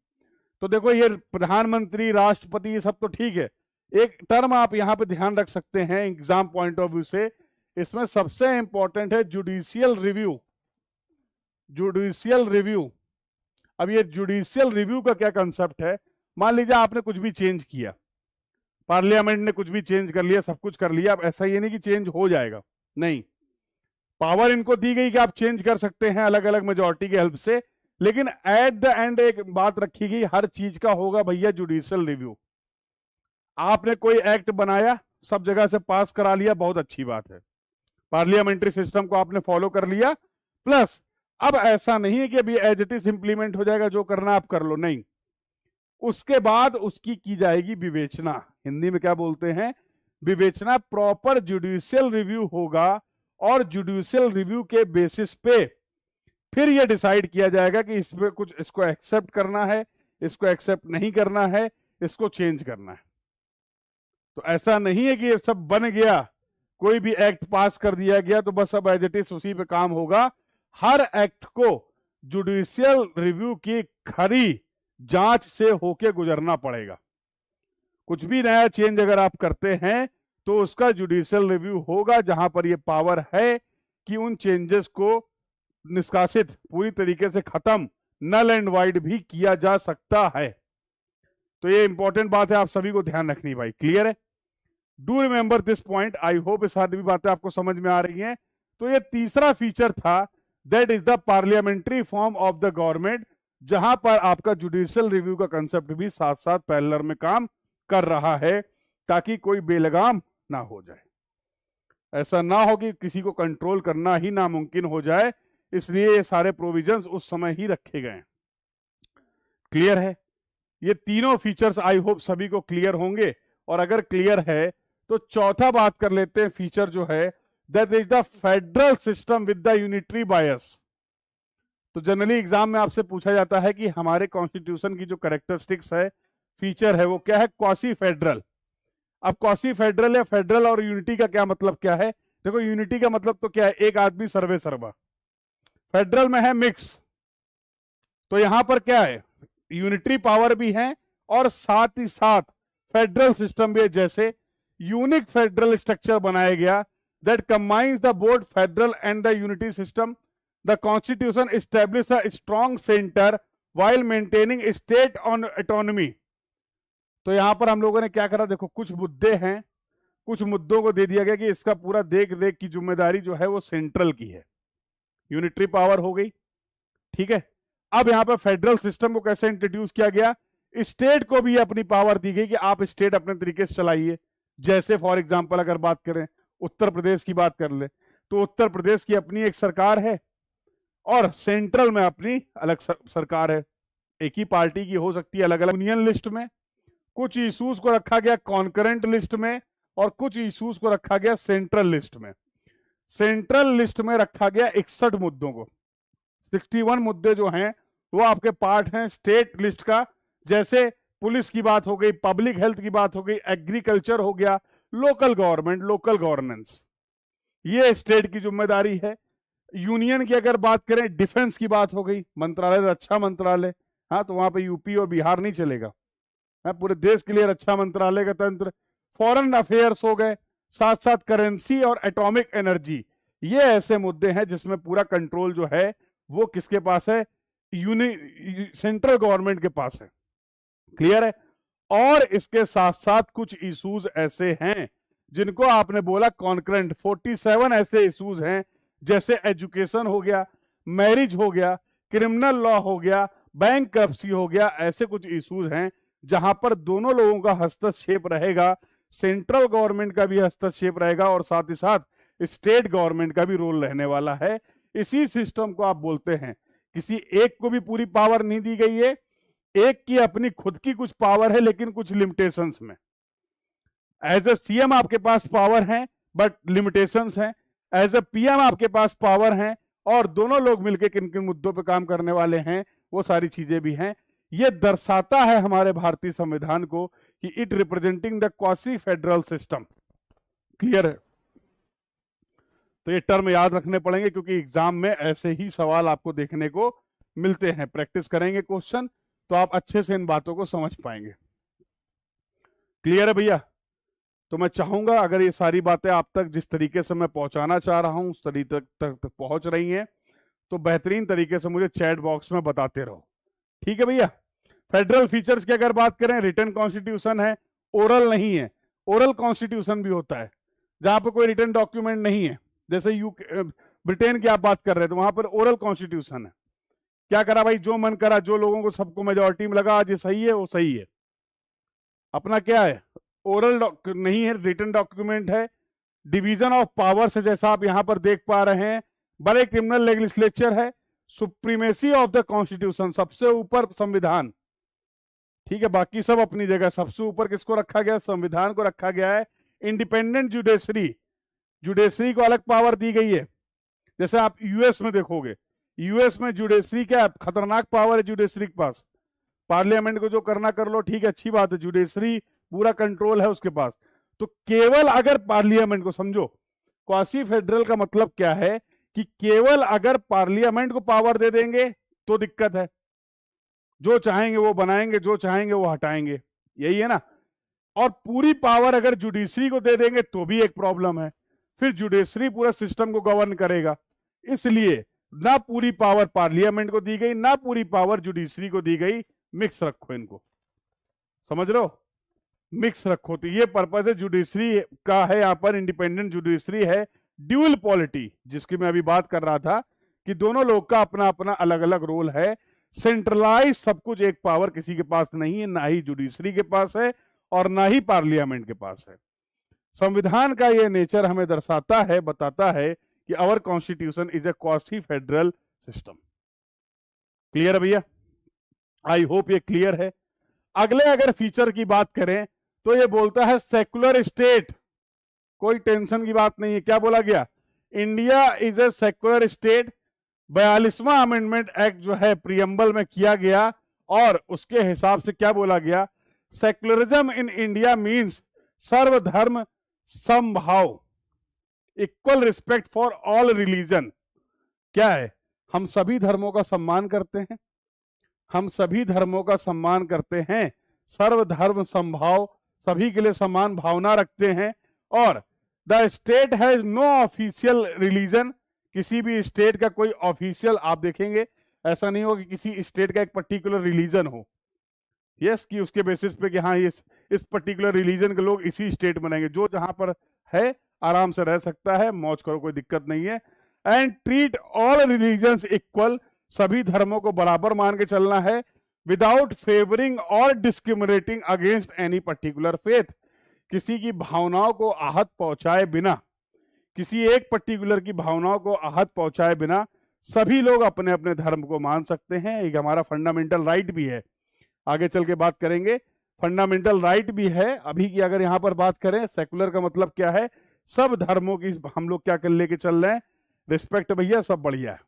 तो देखो ये प्रधानमंत्री, राष्ट्रपति, ये सब तो ठीक है, एक टर्म आप यहां पे ध्यान रख सकते हैं एग्जाम पॉइंट ऑफ व्यू से, इसमें सबसे इंपॉर्टेंट है जुडिशियल रिव्यू, जुडिशियल रिव्यू। अब ये जुडिशियल रिव्यू का क्या कंसेप्ट है, मान लीजिए आपने कुछ भी चेंज किया, पार्लियामेंट ने कुछ भी चेंज कर लिया, सब कुछ कर लिया, अब ऐसा ये नहीं कि चेंज हो जाएगा, नहीं, पावर इनको दी गई कि आप चेंज कर सकते हैं अलग अलग मेजॉरिटी की हेल्प से, लेकिन एट द एंड एक बात रखी गई, हर चीज का होगा भैया जुडिशियल रिव्यू। आपने कोई एक्ट बनाया, सब जगह से पास करा लिया, बहुत अच्छी बात है, पार्लियामेंट्री सिस्टम को आपने फॉलो कर लिया, प्लस अब ऐसा नहीं है कि अभी एज इट इज इंप्लीमेंट हो जाएगा, जो करना आप कर लो, नहीं, उसके बाद उसकी की जाएगी विवेचना, हिंदी में क्या बोलते हैं, विवेचना। प्रॉपर जुडिशियल रिव्यू होगा, और जुडिशियल रिव्यू के बेसिस पे फिर यह डिसाइड किया जाएगा कि इसमें कुछ, इसको एक्सेप्ट करना है, इसको एक्सेप्ट नहीं करना है, इसको चेंज करना है। तो ऐसा नहीं है कि ये सब बन गया, कोई भी एक्ट पास कर दिया गया तो बस अब एज इट इज उसी पे काम होगा। हर एक्ट को जुडिशियल रिव्यू की खरी जांच से होके गुजरना पड़ेगा। कुछ भी नया चेंज अगर आप करते हैं तो उसका जुडिशियल रिव्यू होगा, जहां पर ये पावर है कि उन चेंजेस को निष्कासित पूरी तरीके से खत्म, नल एंड वाइड भी किया जा सकता है। तो ये इंपॉर्टेंट बात है, आप सभी को ध्यान रखनी भाई। क्लियर है? Do remember this point. I hope ये सारी भी बातें आपको समझ में आ रही हैं। तो ये तीसरा फीचर था, that is the parliamentary form of the government, जहां पर आपका जुडिशियल रिव्यू का कंसेप्ट भी साथ साथ पैरेलल में काम कर रहा है, ताकि कोई बेलगाम ना हो जाए। ऐसा ना हो कि किसी को कंट्रोल करना ही नामुमकिन हो जाए, इसलिए ये सारे प्रोविजंस उस समय ही रखे गए। क्लियर है? ये तीनों फीचर्स आई होप सभी को क्लियर होंगे। और अगर क्लियर है तो चौथा बात कर लेते हैं फीचर जो है, that is the federal system with the unitary बायस। तो जनरली एग्जाम में आपसे पूछा जाता है कि हमारे कॉन्स्टिट्यूशन की जो कैरेक्टरिस्टिक्स है, फीचर है, वो क्या है? Quasi federal. अब क्वासी फेडरल या फेडरल और यूनिटी का क्या मतलब क्या है? देखो, यूनिटी का मतलब तो क्या है? एक आदमी सर्वे सर्वा। फेडरल में है मिक्स, तो यहां पर क्या है? यूनिटरी पावर भी है और साथ ही साथ फेडरल सिस्टम भी है। जैसे यूनिक फेडरल स्ट्रक्चर बनाया गया that combines the both federal and the unity system. The constitution establish a strong centre while maintaining state on autonomy. तो यहां पर हम लोगों ने क्या करा? देखो, कुछ मुद्दे हैं, कुछ मुद्दों को दे दिया गया कि इसका पूरा देख रेख की जिम्मेदारी जो है वो सेंट्रल की है। यूनिटरी पावर हो गई, ठीक है। अब यहां पर फेडरल सिस्टम को कैसे इंट्रोड्यूस किया गया? स्टेट को भी अपनी पावर दी गई कि आप स्टेट अपने तरीके से चलाइए। जैसे फॉर एग्जांपल अगर बात करें उत्तर प्रदेश की बात कर ले, तो उत्तर प्रदेश की अपनी एक सरकार है और सेंट्रल में अपनी अलग सरकार है। एक ही पार्टी की हो सकती है, अलग अलग। यूनियन लिस्ट में कुछ इश्यूज को रखा गया कॉन्करेंट लिस्ट में और कुछ इश्यूज को रखा गया सेंट्रल लिस्ट में। सेंट्रल लिस्ट में रखा गया 61 मुद्दों को। 61 मुद्दे जो हैं वो आपके पार्ट हैं स्टेट लिस्ट का। जैसे पुलिस की बात हो गई, पब्लिक हेल्थ की बात हो गई, एग्रीकल्चर हो गया, लोकल गवर्नमेंट, लोकल गवर्नेंस, ये स्टेट की जिम्मेदारी है। यूनियन की अगर बात करें, डिफेंस की बात हो गई, मंत्रालय, रक्षा मंत्रालय, हाँ, तो वहां पे यूपी और बिहार नहीं चलेगा, हाँ, पूरे देश के लिए रक्षा मंत्रालय का तंत्र। फॉरेन अफेयर्स हो गए, साथ साथ करेंसी और एटॉमिक एनर्जी। ये ऐसे मुद्दे हैं जिसमें पूरा कंट्रोल जो है वो किसके पास है? सेंट्रल गवर्नमेंट के पास है। क्लियर है? और इसके साथ साथ कुछ इश्यूज ऐसे हैं जिनको आपने बोला कॉन्करेंट। 47 ऐसे इश्यूज हैं, जैसे एजुकेशन हो गया, मैरिज हो गया, क्रिमिनल लॉ हो गया, बैंकरप्सी हो गया। ऐसे कुछ इश्यूज हैं जहां पर दोनों लोगों का हस्तक्षेप रहेगा, सेंट्रल गवर्नमेंट का भी हस्तक्षेप रहेगा और साथ ही साथ स्टेट गवर्नमेंट का भी रोल रहने वाला है। इसी सिस्टम को आप बोलते हैं। किसी एक को भी पूरी पावर नहीं दी गई है, एक की अपनी खुद की कुछ पावर है लेकिन कुछ लिमिटेशंस में। एज ए सीएम आपके पास पावर है बट लिमिटेशंस हैं। एज ए पीएम आपके पास पावर है और दोनों लोग मिलकर किन किन मुद्दों पर काम करने वाले हैं वो सारी चीजें भी हैं। ये दर्शाता है हमारे भारतीय संविधान को कि it representing the quasi federal system. Clear है? तो ये टर्म याद रखने पड़ेंगे क्योंकि एग्जाम में ऐसे ही सवाल आपको देखने को मिलते हैं। प्रैक्टिस करेंगे क्वेश्चन तो आप अच्छे से इन बातों को समझ पाएंगे। क्लियर है भैया? तो मैं चाहूंगा अगर ये सारी बातें आप तक जिस तरीके से मैं पहुंचाना चाह रहा हूं उस तरीके तक पहुंच रही हैं तो बेहतरीन तरीके से मुझे चैट बॉक्स में बताते रहो। ठीक है भैया? फेडरल फीचर्स की अगर बात करें, रिटन कॉन्स्टिट्यूशन है, ओरल नहीं है। ओरल कॉन्स्टिट्यूशन भी होता है जहां पर कोई रिटन डॉक्यूमेंट नहीं है। जैसे ब्रिटेन की आप बात कर रहे थे, वहां पर ओरल कॉन्स्टिट्यूशन है। क्या करा भाई? जो मन करा, जो लोगों को सबको मेजोरिटी में लगा आज ये सही है वो सही है। अपना क्या है? ओरल नहीं है, रिटन डॉक्यूमेंट है। डिवीजन ऑफ पावर्स है जैसा आप यहां पर देख पा रहे हैं। बड़े क्रिमिनल लेजिस्लेचर है। सुप्रीमेसी ऑफ द कॉन्स्टिट्यूशन, सबसे ऊपर संविधान। ठीक है, बाकी सब अपनी जगह। सबसे ऊपर किसको रखा गया? संविधान को रखा गया है। इंडिपेंडेंट जुडिशरी, जुडिशरी को अलग पावर दी गई है। जैसे आप यूएस में देखोगे, यूएस में जुडिशरी क्या खतरनाक पावर है जुडिशरी के पास। पार्लियामेंट को जो करना कर लो, ठीक है, अच्छी बात है, जुडिशरी पूरा कंट्रोल है उसके पास। तो केवल अगर पार्लियामेंट को समझो, क्वासी फेडरल का मतलब क्या है कि केवल अगर पार्लियामेंट को पावर दे देंगे तो दिक्कत है, जो चाहेंगे वो बनाएंगे, जो चाहेंगे वो हटाएंगे, यही है ना। और पूरी पावर अगर जुडिशरी को दे देंगे तो भी एक प्रॉब्लम है, फिर जुडिशरी पूरा सिस्टम को गवर्न करेगा। इसलिए ना पूरी पावर पार्लियामेंट को दी गई, ना पूरी पावर जुडिशरी को दी गई, मिक्स रखो इनको, समझ रहे हो, मिक्स रखो। तो ये पर्पज है जुडिशरी का है, यहां पर इंडिपेंडेंट जुडिशरी है, ड्यूअल पॉलिटी जिसकी मैं अभी बात कर रहा था कि दोनों लोग का अपना अपना अलग अलग रोल है। सेंट्रलाइज सब कुछ एक पावर किसी के पास नहीं है, ना ही जुडिशरी के पास है और ना ही पार्लियामेंट के पास है। संविधान का ये नेचर हमें दर्शाता है, बताता है कि our constitution is a quasi federal system. Clear है भैया? आई होप ये क्लियर है। अगले अगर फीचर की बात करें तो ये बोलता है सेकुलर स्टेट, कोई टेंशन की बात नहीं है। क्या बोला गया? India is a secular state. 42वां अमेंडमेंट एक्ट जो है प्रियम्बल में किया गया और उसके हिसाब से क्या बोला गया? सेकुलरिज्म इन इंडिया मींस सर्वधर्म समभाव, equal respect for all religion. क्या है? हम सभी धर्मों का सम्मान करते हैं, हम सभी धर्मों का सम्मान करते हैं, सर्वधर्म समभाव, सभी के लिए समान भावना रखते हैं। और the state has no official religion, किसी भी स्टेट का कोई ऑफिशियल आप देखेंगे ऐसा नहीं हो कि किसी स्टेट का एक पर्टिकुलर रिलीजन हो, यस, कि उसके बेसिस पे कि हाँ इस पर्टिकुलर रिलीजन के लोग इसी स्टेट बनाएंगे। जो जहां पर है आराम से रह सकता है, मौज करो, कोई दिक्कत नहीं है। And treat all religions equal, सभी धर्मों को बराबर मान के चलना है। विदाउट फेवरिंग और discriminating against any particular faith, किसी की भावनाओं को आहत पहुंचाए बिना, किसी एक पर्टिकुलर की भावनाओं को आहत पहुंचाए बिना सभी लोग अपने अपने धर्म को मान सकते हैं। एक हमारा फंडामेंटल राइट भी है, आगे चल के बात करेंगे। फंडामेंटल राइट भी है। अभी की अगर यहां पर बात करें, सेकुलर का मतलब क्या है? सब धर्मों की हम लोग क्या कर लेके चल रहे हैं? रिस्पेक्ट भैया, सब बढ़िया है।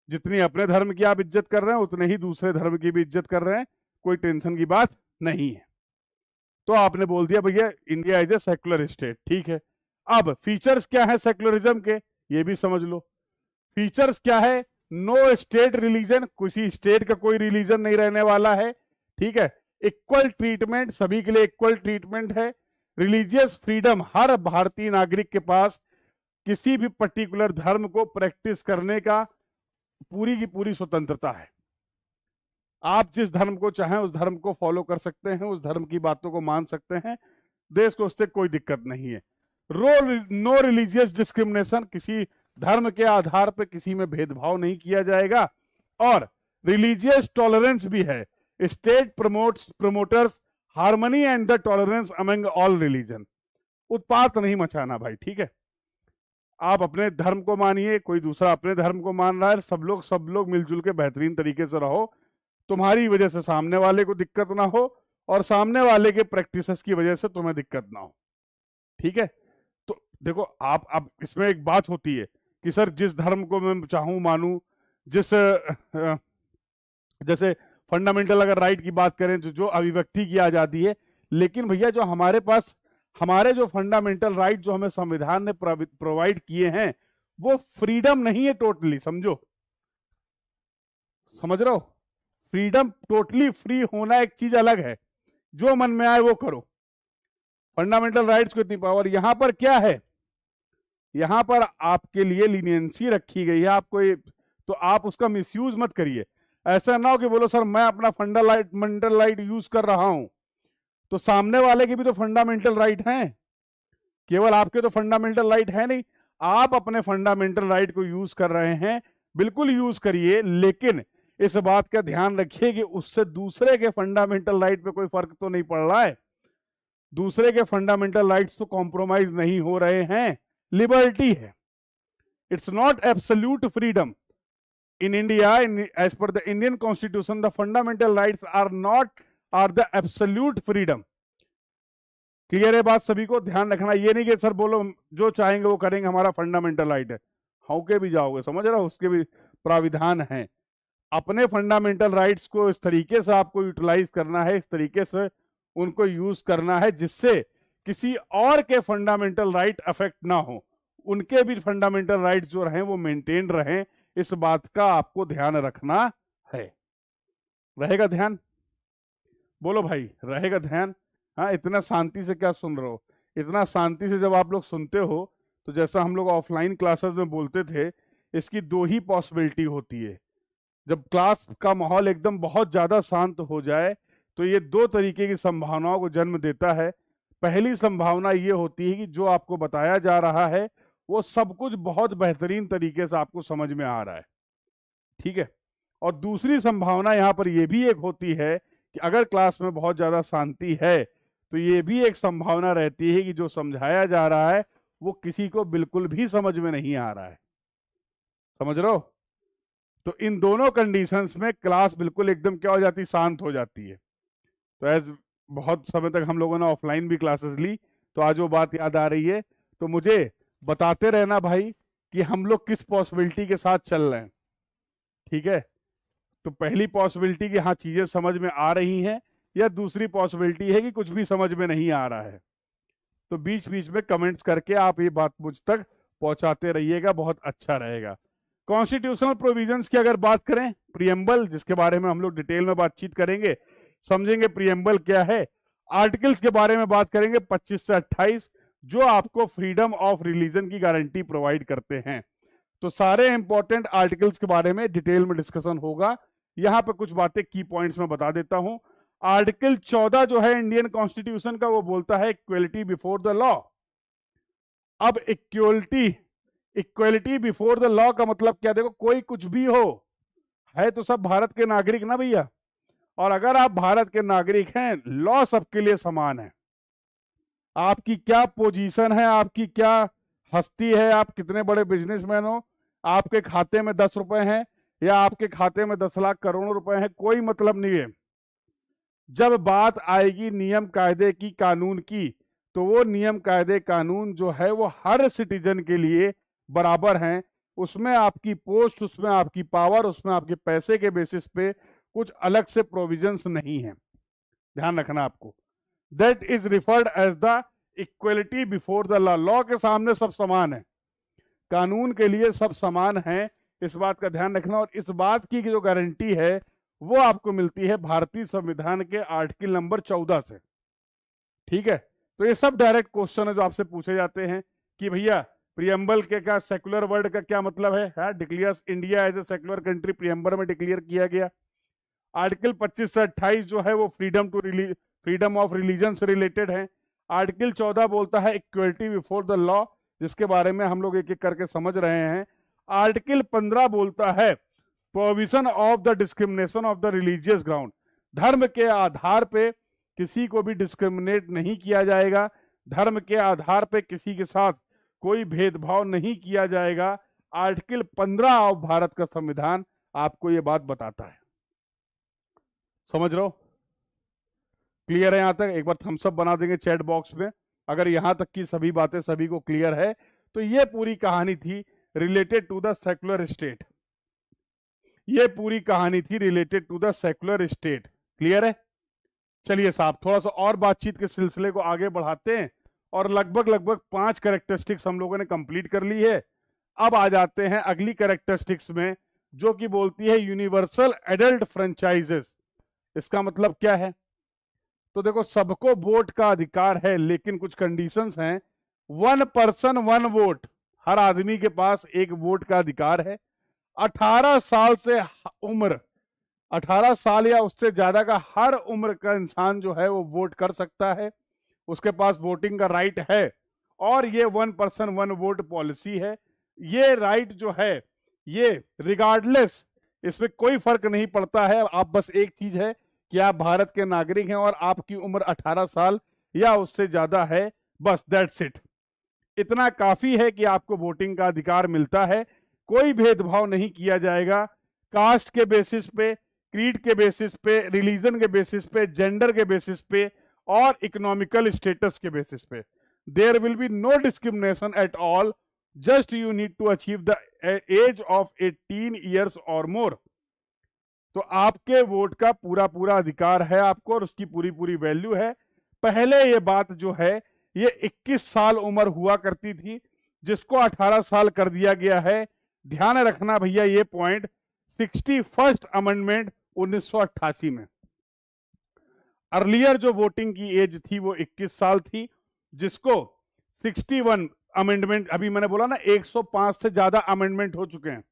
जितनी अपने धर्म की आप इज्जत कर रहे हैं उतने ही दूसरे धर्म की भी इज्जत कर रहे हैं, कोई टेंशन की बात नहीं है। तो आपने बोल दिया भैया India is a secular state, ठीक है। अब फीचर्स क्या है सेकुलरिज्म के, ये भी समझ लो। फीचर्स क्या है? नो स्टेट रिलीजन, किसी स्टेट का कोई रिलीजन नहीं रहने वाला है, ठीक है। इक्वल ट्रीटमेंट, सभी के लिए इक्वल ट्रीटमेंट है। रिलीजियस फ्रीडम, हर भारतीय नागरिक के पास किसी भी पर्टिकुलर धर्म को प्रैक्टिस करने का पूरी की पूरी स्वतंत्रता है। आप जिस धर्म को चाहें उस धर्म को फॉलो कर सकते हैं, उस धर्म की बातों को मान सकते हैं, देश को उससे कोई दिक्कत नहीं है। नो रिलीजियस डिस्क्रिमिनेशन, किसी धर्म के आधार पर किसी में भेदभाव नहीं किया जाएगा। और रिलीजियस टॉलरेंस भी है। State promoters harmony and the tolerance among all religion. उत्पात नहीं मचाना भाई, ठीक है। आप अपने धर्म को मानिए, कोई दूसरा अपने धर्म को मान रहा है, सब लोग मिलजुल के बेहतरीन तरीके से रहो। तुम्हारी वजह से सामने वाले को दिक्कत ना हो और सामने वाले के प्रैक्टिसेस की वजह से तुम्हें दिक्कत ना हो, ठीक है। तो देखो आप, अब इसमें एक बात होती है कि सर जिस धर्म को मैं चाहूं मानूं, जिस जैसे फंडामेंटल अगर राइट की बात करें तो जो अभिव्यक्ति की आजादी है, लेकिन भैया जो हमारे पास हमारे जो फंडामेंटल राइट जो हमें संविधान ने प्रोवाइड किए हैं वो फ्रीडम नहीं है टोटली, समझो, समझ रहे हो। फ्रीडम, टोटली फ्री होना एक चीज अलग है, जो मन में आए वो करो। फंडामेंटल राइट्स को इतनी पावर, यहां पर क्या है? यहां पर आपके लिए लीनियंसी रखी गई है, आपको तो आप उसका मिसयूज मत करिए। ऐसा ना हो कि बोलो सर मैं अपना फंडामेंटल राइट यूज कर रहा हूं, तो सामने वाले के भी तो फंडामेंटल राइट हैं, केवल आपके तो फंडामेंटल राइट है नहीं। आप अपने फंडामेंटल राइट को यूज कर रहे हैं, बिल्कुल यूज करिए, लेकिन इस बात का ध्यान रखिए कि उससे दूसरे के फंडामेंटल राइट पे कोई फर्क तो नहीं पड़ रहा है, दूसरे के फंडामेंटल राइट्स तो कॉम्प्रोमाइज नहीं हो रहे हैं। लिबर्टी है, it's not absolute freedom. In India, as per the Indian Constitution, the fundamental rights are the absolute freedom. Clear है बात? सभी को ध्यान रखना, ये नहीं कि सर बोलो जो चाहेंगे वो करेंगे, हमारा फंडामेंटल राइट है, हौके भी जाओगे, समझ रहे हो, उसके भी प्राविधान हैं। अपने फंडामेंटल राइट्स को इस तरीके से आपको यूटिलाइज करना है, इस तरीके से उनको यूज करना है जिससे किसी और के फंडामेंटल राइट अफेक्ट ना हो, उनके भी फंडामेंटल राइट्स जो रहे वो मेंटेन रहें, इस बात का आपको ध्यान रखना है। रहेगा ध्यान? बोलो भाई, रहेगा ध्यान? हाँ, इतना शांति से क्या सुन रहे हो? इतना शांति से जब आप लोग सुनते हो तो जैसा हम लोग ऑफलाइन क्लासेस में बोलते थे, इसकी दो ही पॉसिबिलिटी होती है। जब क्लास का माहौल एकदम बहुत ज्यादा शांत हो जाए तो ये दो तरीके की संभावनाओं को जन्म देता है। पहली संभावना ये होती है कि जो आपको बताया जा रहा है वो सब कुछ बहुत बेहतरीन तरीके से आपको समझ में आ रहा है, ठीक है। और दूसरी संभावना यहाँ पर यह भी एक होती है कि अगर क्लास में बहुत ज्यादा शांति है तो ये भी एक संभावना रहती है कि जो समझाया जा रहा है वो किसी को बिल्कुल भी समझ में नहीं आ रहा है। समझ रहे हो? तो इन दोनों कंडीशंस में क्लास बिल्कुल एकदम क्या हो जाती है? शांत हो जाती है। तो एज बहुत समय तक हम लोगों ने ऑफलाइन भी क्लासेस ली, तो आज वो बात याद आ रही है। तो मुझे बताते रहना भाई कि हम लोग किस पॉसिबिलिटी के साथ चल रहे हैं, ठीक है। तो पहली पॉसिबिलिटी कि हाँ चीजें समझ में आ रही हैं, या दूसरी पॉसिबिलिटी है कि कुछ भी समझ में नहीं आ रहा है। तो बीच बीच में कमेंट्स करके आप ये बात मुझ तक पहुंचाते रहिएगा, बहुत अच्छा रहेगा। कॉन्स्टिट्यूशनल प्रोविजंस की अगर बात करें, प्रीएम्बल, जिसके बारे में हम लोग डिटेल में बातचीत करेंगे, समझेंगे प्रीएम्बल क्या है। आर्टिकल्स के बारे में बात करेंगे 25 से 28, जो आपको फ्रीडम ऑफ रिलीजन की गारंटी प्रोवाइड करते हैं। तो सारे इंपॉर्टेंट आर्टिकल्स के बारे में डिटेल में डिस्कशन होगा। यहां पे कुछ बातें की पॉइंट्स में बता देता हूं। आर्टिकल 14 जो है इंडियन कॉन्स्टिट्यूशन का, वो बोलता है इक्वलिटी बिफोर द लॉ। अब इक्वलिटी बिफोर द लॉ का मतलब क्या? देखो, कोई कुछ भी हो, है तो सब भारत के नागरिक ना भैया। और अगर आप भारत के नागरिक हैं, लॉ सबके लिए समान है। आपकी क्या पोजीशन है, आपकी क्या हस्ती है, आप कितने बड़े बिजनेसमैन हो, आपके खाते में 10 रुपए हैं या आपके खाते में 10 लाख करोड़ों रुपए हैं, कोई मतलब नहीं है। जब बात आएगी नियम कायदे की, कानून की, तो वो नियम कायदे कानून जो है वो हर सिटीजन के लिए बराबर हैं। उसमें आपकी पोस्ट, उसमें आपकी पावर, उसमें आपके पैसे के बेसिस पे कुछ अलग से प्रोविजंस नहीं है। ध्यान रखना आपको। That is referred as the equality before the law. Law के सामने सब समान है, कानून के लिए सब समान है, इस बात का ध्यान रखना। और इस बात की जो गारंटी है वो आपको मिलती है भारतीय संविधान के आर्टिकल नंबर 14 से, ठीक है। तो ये सब डायरेक्ट क्वेश्चन है जो आपसे पूछे जाते हैं कि भैया प्रियम्बल के क्या सेकुलर वर्ड का क्या मतलब है? Declares India as a secular country, preamble में डिक्लेयर किया गया। आर्टिकल 25 से 28 जो है वो फ्रीडम ऑफ रिलीजन से रिलेटेड है। आर्टिकल 14 बोलता है इक्वलिटी बिफोर द लॉ, जिसके बारे में हम लोग एक एक करके समझ रहे हैं। आर्टिकल 15 बोलता है provision of the discrimination of the religious ground. धर्म के आधार पे किसी को भी डिस्क्रिमिनेट नहीं किया जाएगा, धर्म के आधार पे किसी के साथ कोई भेदभाव नहीं किया जाएगा। आर्टिकल 15 ऑफ भारत का संविधान आपको यह बात बताता है। समझ रहे हो? क्लियर है यहां तक? एक बार थम्स अप बना देंगे चैट बॉक्स में अगर यहां तक की सभी बातें सभी को क्लियर है। तो ये पूरी कहानी थी related to the secular state. ये पूरी कहानी थी related to the secular state. Clear है? चलिए साहब, थोड़ा सा और बातचीत के सिलसिले को आगे बढ़ाते हैं। और लगभग 5 कैरेक्टरिस्टिक्स हम लोगों ने कंप्लीट कर ली है। अब आ जाते हैं अगली कैरेक्टरिस्टिक्स में, जो कि बोलती है यूनिवर्सल एडल्ट फ्रेंचाइजेस। इसका मतलब क्या है? तो देखो, सबको वोट का अधिकार है, लेकिन कुछ कंडीशंस हैं। 1 पर्सन 1 वोट, हर आदमी के पास एक वोट का अधिकार है। 18 साल से उम्र, 18 साल या उससे ज्यादा का हर उम्र का इंसान जो है वो वोट कर सकता है, उसके पास वोटिंग का राइट है। और ये 1 पर्सन 1 वोट पॉलिसी है। ये राइट जो है ये रिगार्डलेस, इसमें कोई फर्क नहीं पड़ता है। आप बस एक चीज है कि आप भारत के नागरिक हैं और आपकी उम्र 18 साल या उससे ज्यादा है, बस दैट्स इट। इतना काफी है कि आपको वोटिंग का अधिकार मिलता है। कोई भेदभाव नहीं किया जाएगा कास्ट के बेसिस पे, क्रीड के बेसिस पे, रिलीजन के बेसिस पे, जेंडर के बेसिस पे और इकोनॉमिकल स्टेटस के बेसिस पे। There will be no discrimination at all, just you need to achieve the age of 18 years और मोर। तो आपके वोट का पूरा अधिकार है आपको, और उसकी पूरी वैल्यू है। पहले ये बात जो है ये 21 साल उम्र हुआ करती थी, जिसको 18 साल कर दिया गया है। ध्यान रखना भैया ये पॉइंट, 61st अमेंडमेंट 1988 में। अर्लियर जो वोटिंग की एज थी वो 21 साल थी, जिसको 61 अमेंडमेंट, अभी मैंने बोला ना 105 से ज्यादा अमेंडमेंट हो चुके हैं,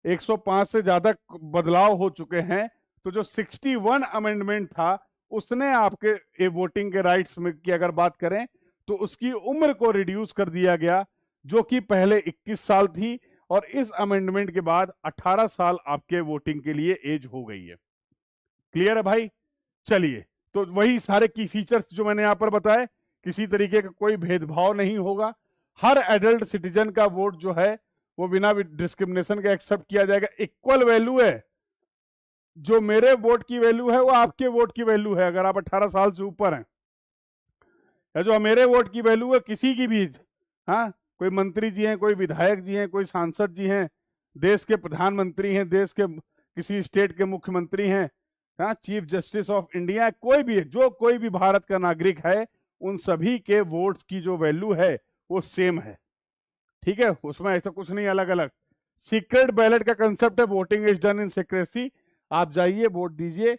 105 से ज्यादा बदलाव हो चुके हैं, तो जो 61 अमेंडमेंट था उसने आपके वोटिंग के राइट्स में की अगर बात करें तो उसकी उम्र को रिड्यूस कर दिया गया, जो कि पहले 21 साल थी, और इस अमेंडमेंट के बाद 18 साल आपके वोटिंग के लिए एज हो गई है। क्लियर है भाई? चलिए, तो वही सारे की फीचर्स जो मैंने यहां पर बताए, किसी तरीके का कोई भेदभाव नहीं होगा, हर एडल्ट सिटीजन का वोट जो है वो बिना डिस्क्रिमिनेशन के एक्सेप्ट किया जाएगा। इक्वल वैल्यू है, जो मेरे वोट की वैल्यू है वो आपके वोट की वैल्यू है अगर आप 18 साल से ऊपर हैं, या जो मेरे वोट की वैल्यू है किसी की भी, हाँ, कोई मंत्री जी हैं, कोई विधायक जी हैं, कोई सांसद जी हैं, देश के प्रधानमंत्री हैं, देश के किसी स्टेट के मुख्यमंत्री हैं, हाँ, चीफ जस्टिस ऑफ इंडिया, कोई भी है, जो कोई भी भारत का नागरिक है, उन सभी के वोट्स की जो वैल्यू है वो सेम है। ठीक है, उसमें ऐसा कुछ नहीं अलग अलग। सीक्रेट बैलेट का कंसेप्ट है, voting is done in secrecy. आप जाइए, वोट दीजिए,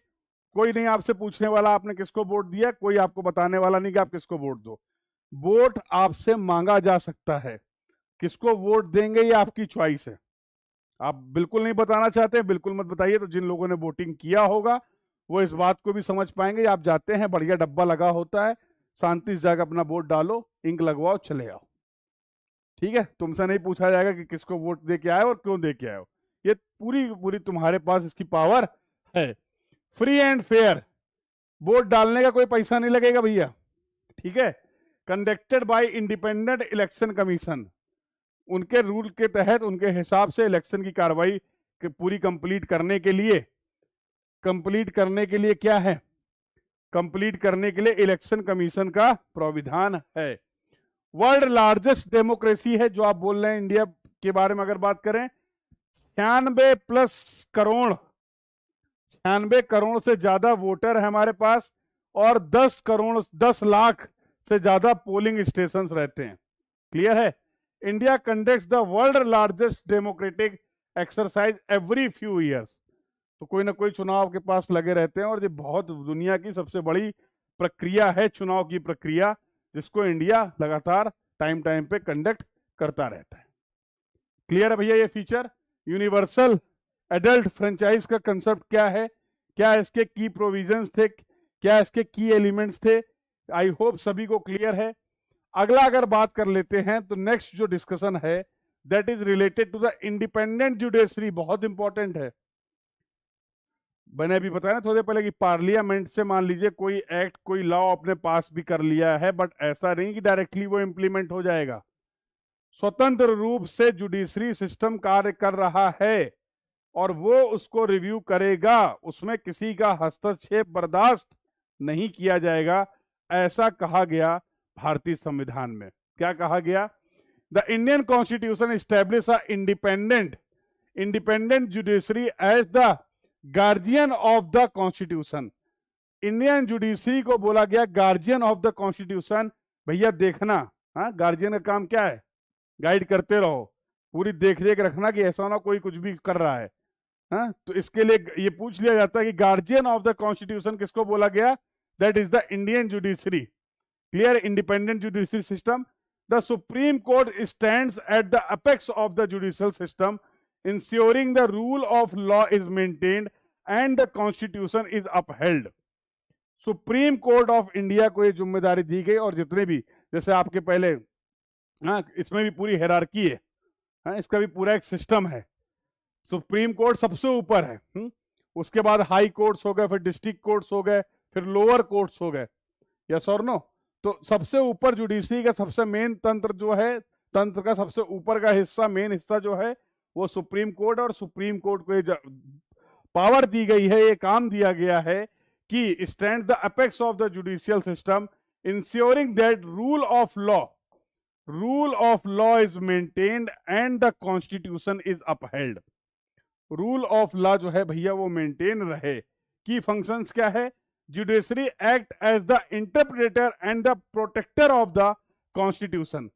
कोई नहीं आपसे पूछने वाला आपने किसको वोट दिया, कोई आपको बताने वाला नहीं कि आप किसको वोट दो। वोट आपसे मांगा जा सकता है, किसको वोट देंगे ये आपकी चॉइस है। आप बिल्कुल नहीं बताना चाहते, बिल्कुल मत बताइए, तो जिन लोगों ने वोटिंग किया होगा वो इस बात को भी समझ पाएंगे। आप जाते हैं, बढ़िया डब्बा लगा होता है, शांति से जाकर अपना वोट डालो, इंक लगवाओ, चले आओ। ठीक है, तुमसे नहीं पूछा जाएगा कि किसको वोट दे के आए और क्यों दे के आए हो, ये पूरी पूरी तुम्हारे पास इसकी पावर है। फ्री एंड फेयर, वोट डालने का कोई पैसा नहीं लगेगा भैया। ठीक है, conducted by independent election commission, उनके रूल के तहत, उनके हिसाब से इलेक्शन की कार्रवाई पूरी कंप्लीट करने के लिए, क्या है, कंप्लीट करने के लिए इलेक्शन कमीशन का प्राविधान है। वर्ल्ड लार्जेस्ट डेमोक्रेसी है जो आप बोल रहे हैं इंडिया के बारे में अगर बात करें, 96 करोड़, 96 करोड़ से ज्यादा वोटर है हमारे पास, और 10 लाख से ज्यादा पोलिंग स्टेशंस रहते हैं। क्लियर है? India conducts the world largest democratic exercise every few years, तो कोई ना कोई चुनाव के पास लगे रहते हैं, और ये बहुत दुनिया की सबसे बड़ी प्रक्रिया है, चुनाव की प्रक्रिया, जिसको इंडिया लगातार टाइम टाइम पे कंडक्ट करता रहता है। क्लियर है भैया? ये फीचर यूनिवर्सल एडल्ट फ्रेंचाइज का कंसेप्ट क्या है, क्या इसके की प्रोविजंस थे, क्या इसके की एलिमेंट्स थे, आई होप सभी को क्लियर है। अगला अगर बात कर लेते हैं तो नेक्स्ट जो डिस्कशन है that is related to the independent judiciary, बहुत इंपॉर्टेंट है। मैंने अभी बताया ना थोड़ी देर पहले कि पार्लियामेंट से मान लीजिए कोई एक्ट, कोई लॉ अपने पास भी कर लिया है, बट ऐसा नहीं कि डायरेक्टली वो इंप्लीमेंट हो जाएगा। स्वतंत्र रूप से जुडिशरी सिस्टम कार्य कर रहा है और वो उसको रिव्यू करेगा, उसमें किसी का हस्तक्षेप बर्दाश्त नहीं किया जाएगा, ऐसा कहा गया भारतीय संविधान में। क्या कहा गया? The Indian constitution establish a independent judiciary as the guardian of the constitution. Indian judiciary को बोला गया गार्जियन ऑफ द कॉन्स्टिट्यूशन। भैया देखना, हाँ, गार्जियन का काम क्या है? गाइड करते रहो, पूरी देख रेख रखना कि ऐसा ना कोई कुछ भी कर रहा है, हाँ। तो इसके लिए ये पूछ लिया जाता है कि गार्जियन ऑफ द कॉन्स्टिट्यूशन किसको बोला गया? That is the Indian judiciary. Clear? Independent judiciary system. The supreme court stands at the apex of the judicial system, ensuring the rule of law is maintained and the constitution is upheld। Supreme court of India को ये जिम्मेदारी दी गई, और जितने भी, जैसे आपके पहले, हाँ, इसमें भी पूरी हायरार्की है, हाँ, इसका भी पूरा एक सिस्टम है। सुप्रीम कोर्ट सबसे ऊपर है, उसके बाद हाई कोर्ट्स हो गए, फिर डिस्ट्रिक्ट कोर्ट्स हो गए, फिर लोअर कोर्ट्स हो गए, यस और नो। तो सबसे ऊपर जुडिशरी का सबसे मेन तंत्र जो है, तंत्र का सबसे ऊपर का हिस्सा, मेन हिस्सा जो है वो सुप्रीम कोर्ट, और सुप्रीम कोर्ट को ये पावर दी गई है, ये काम दिया गया है कि stand the apex of the judicial system, ensuring that rule of law is maintained and the constitution is upheld. Rule of law जो है भैया वो मेंटेन रहे। की फंक्शंस क्या है? Judiciary act as the interpreter and the protector of the constitution.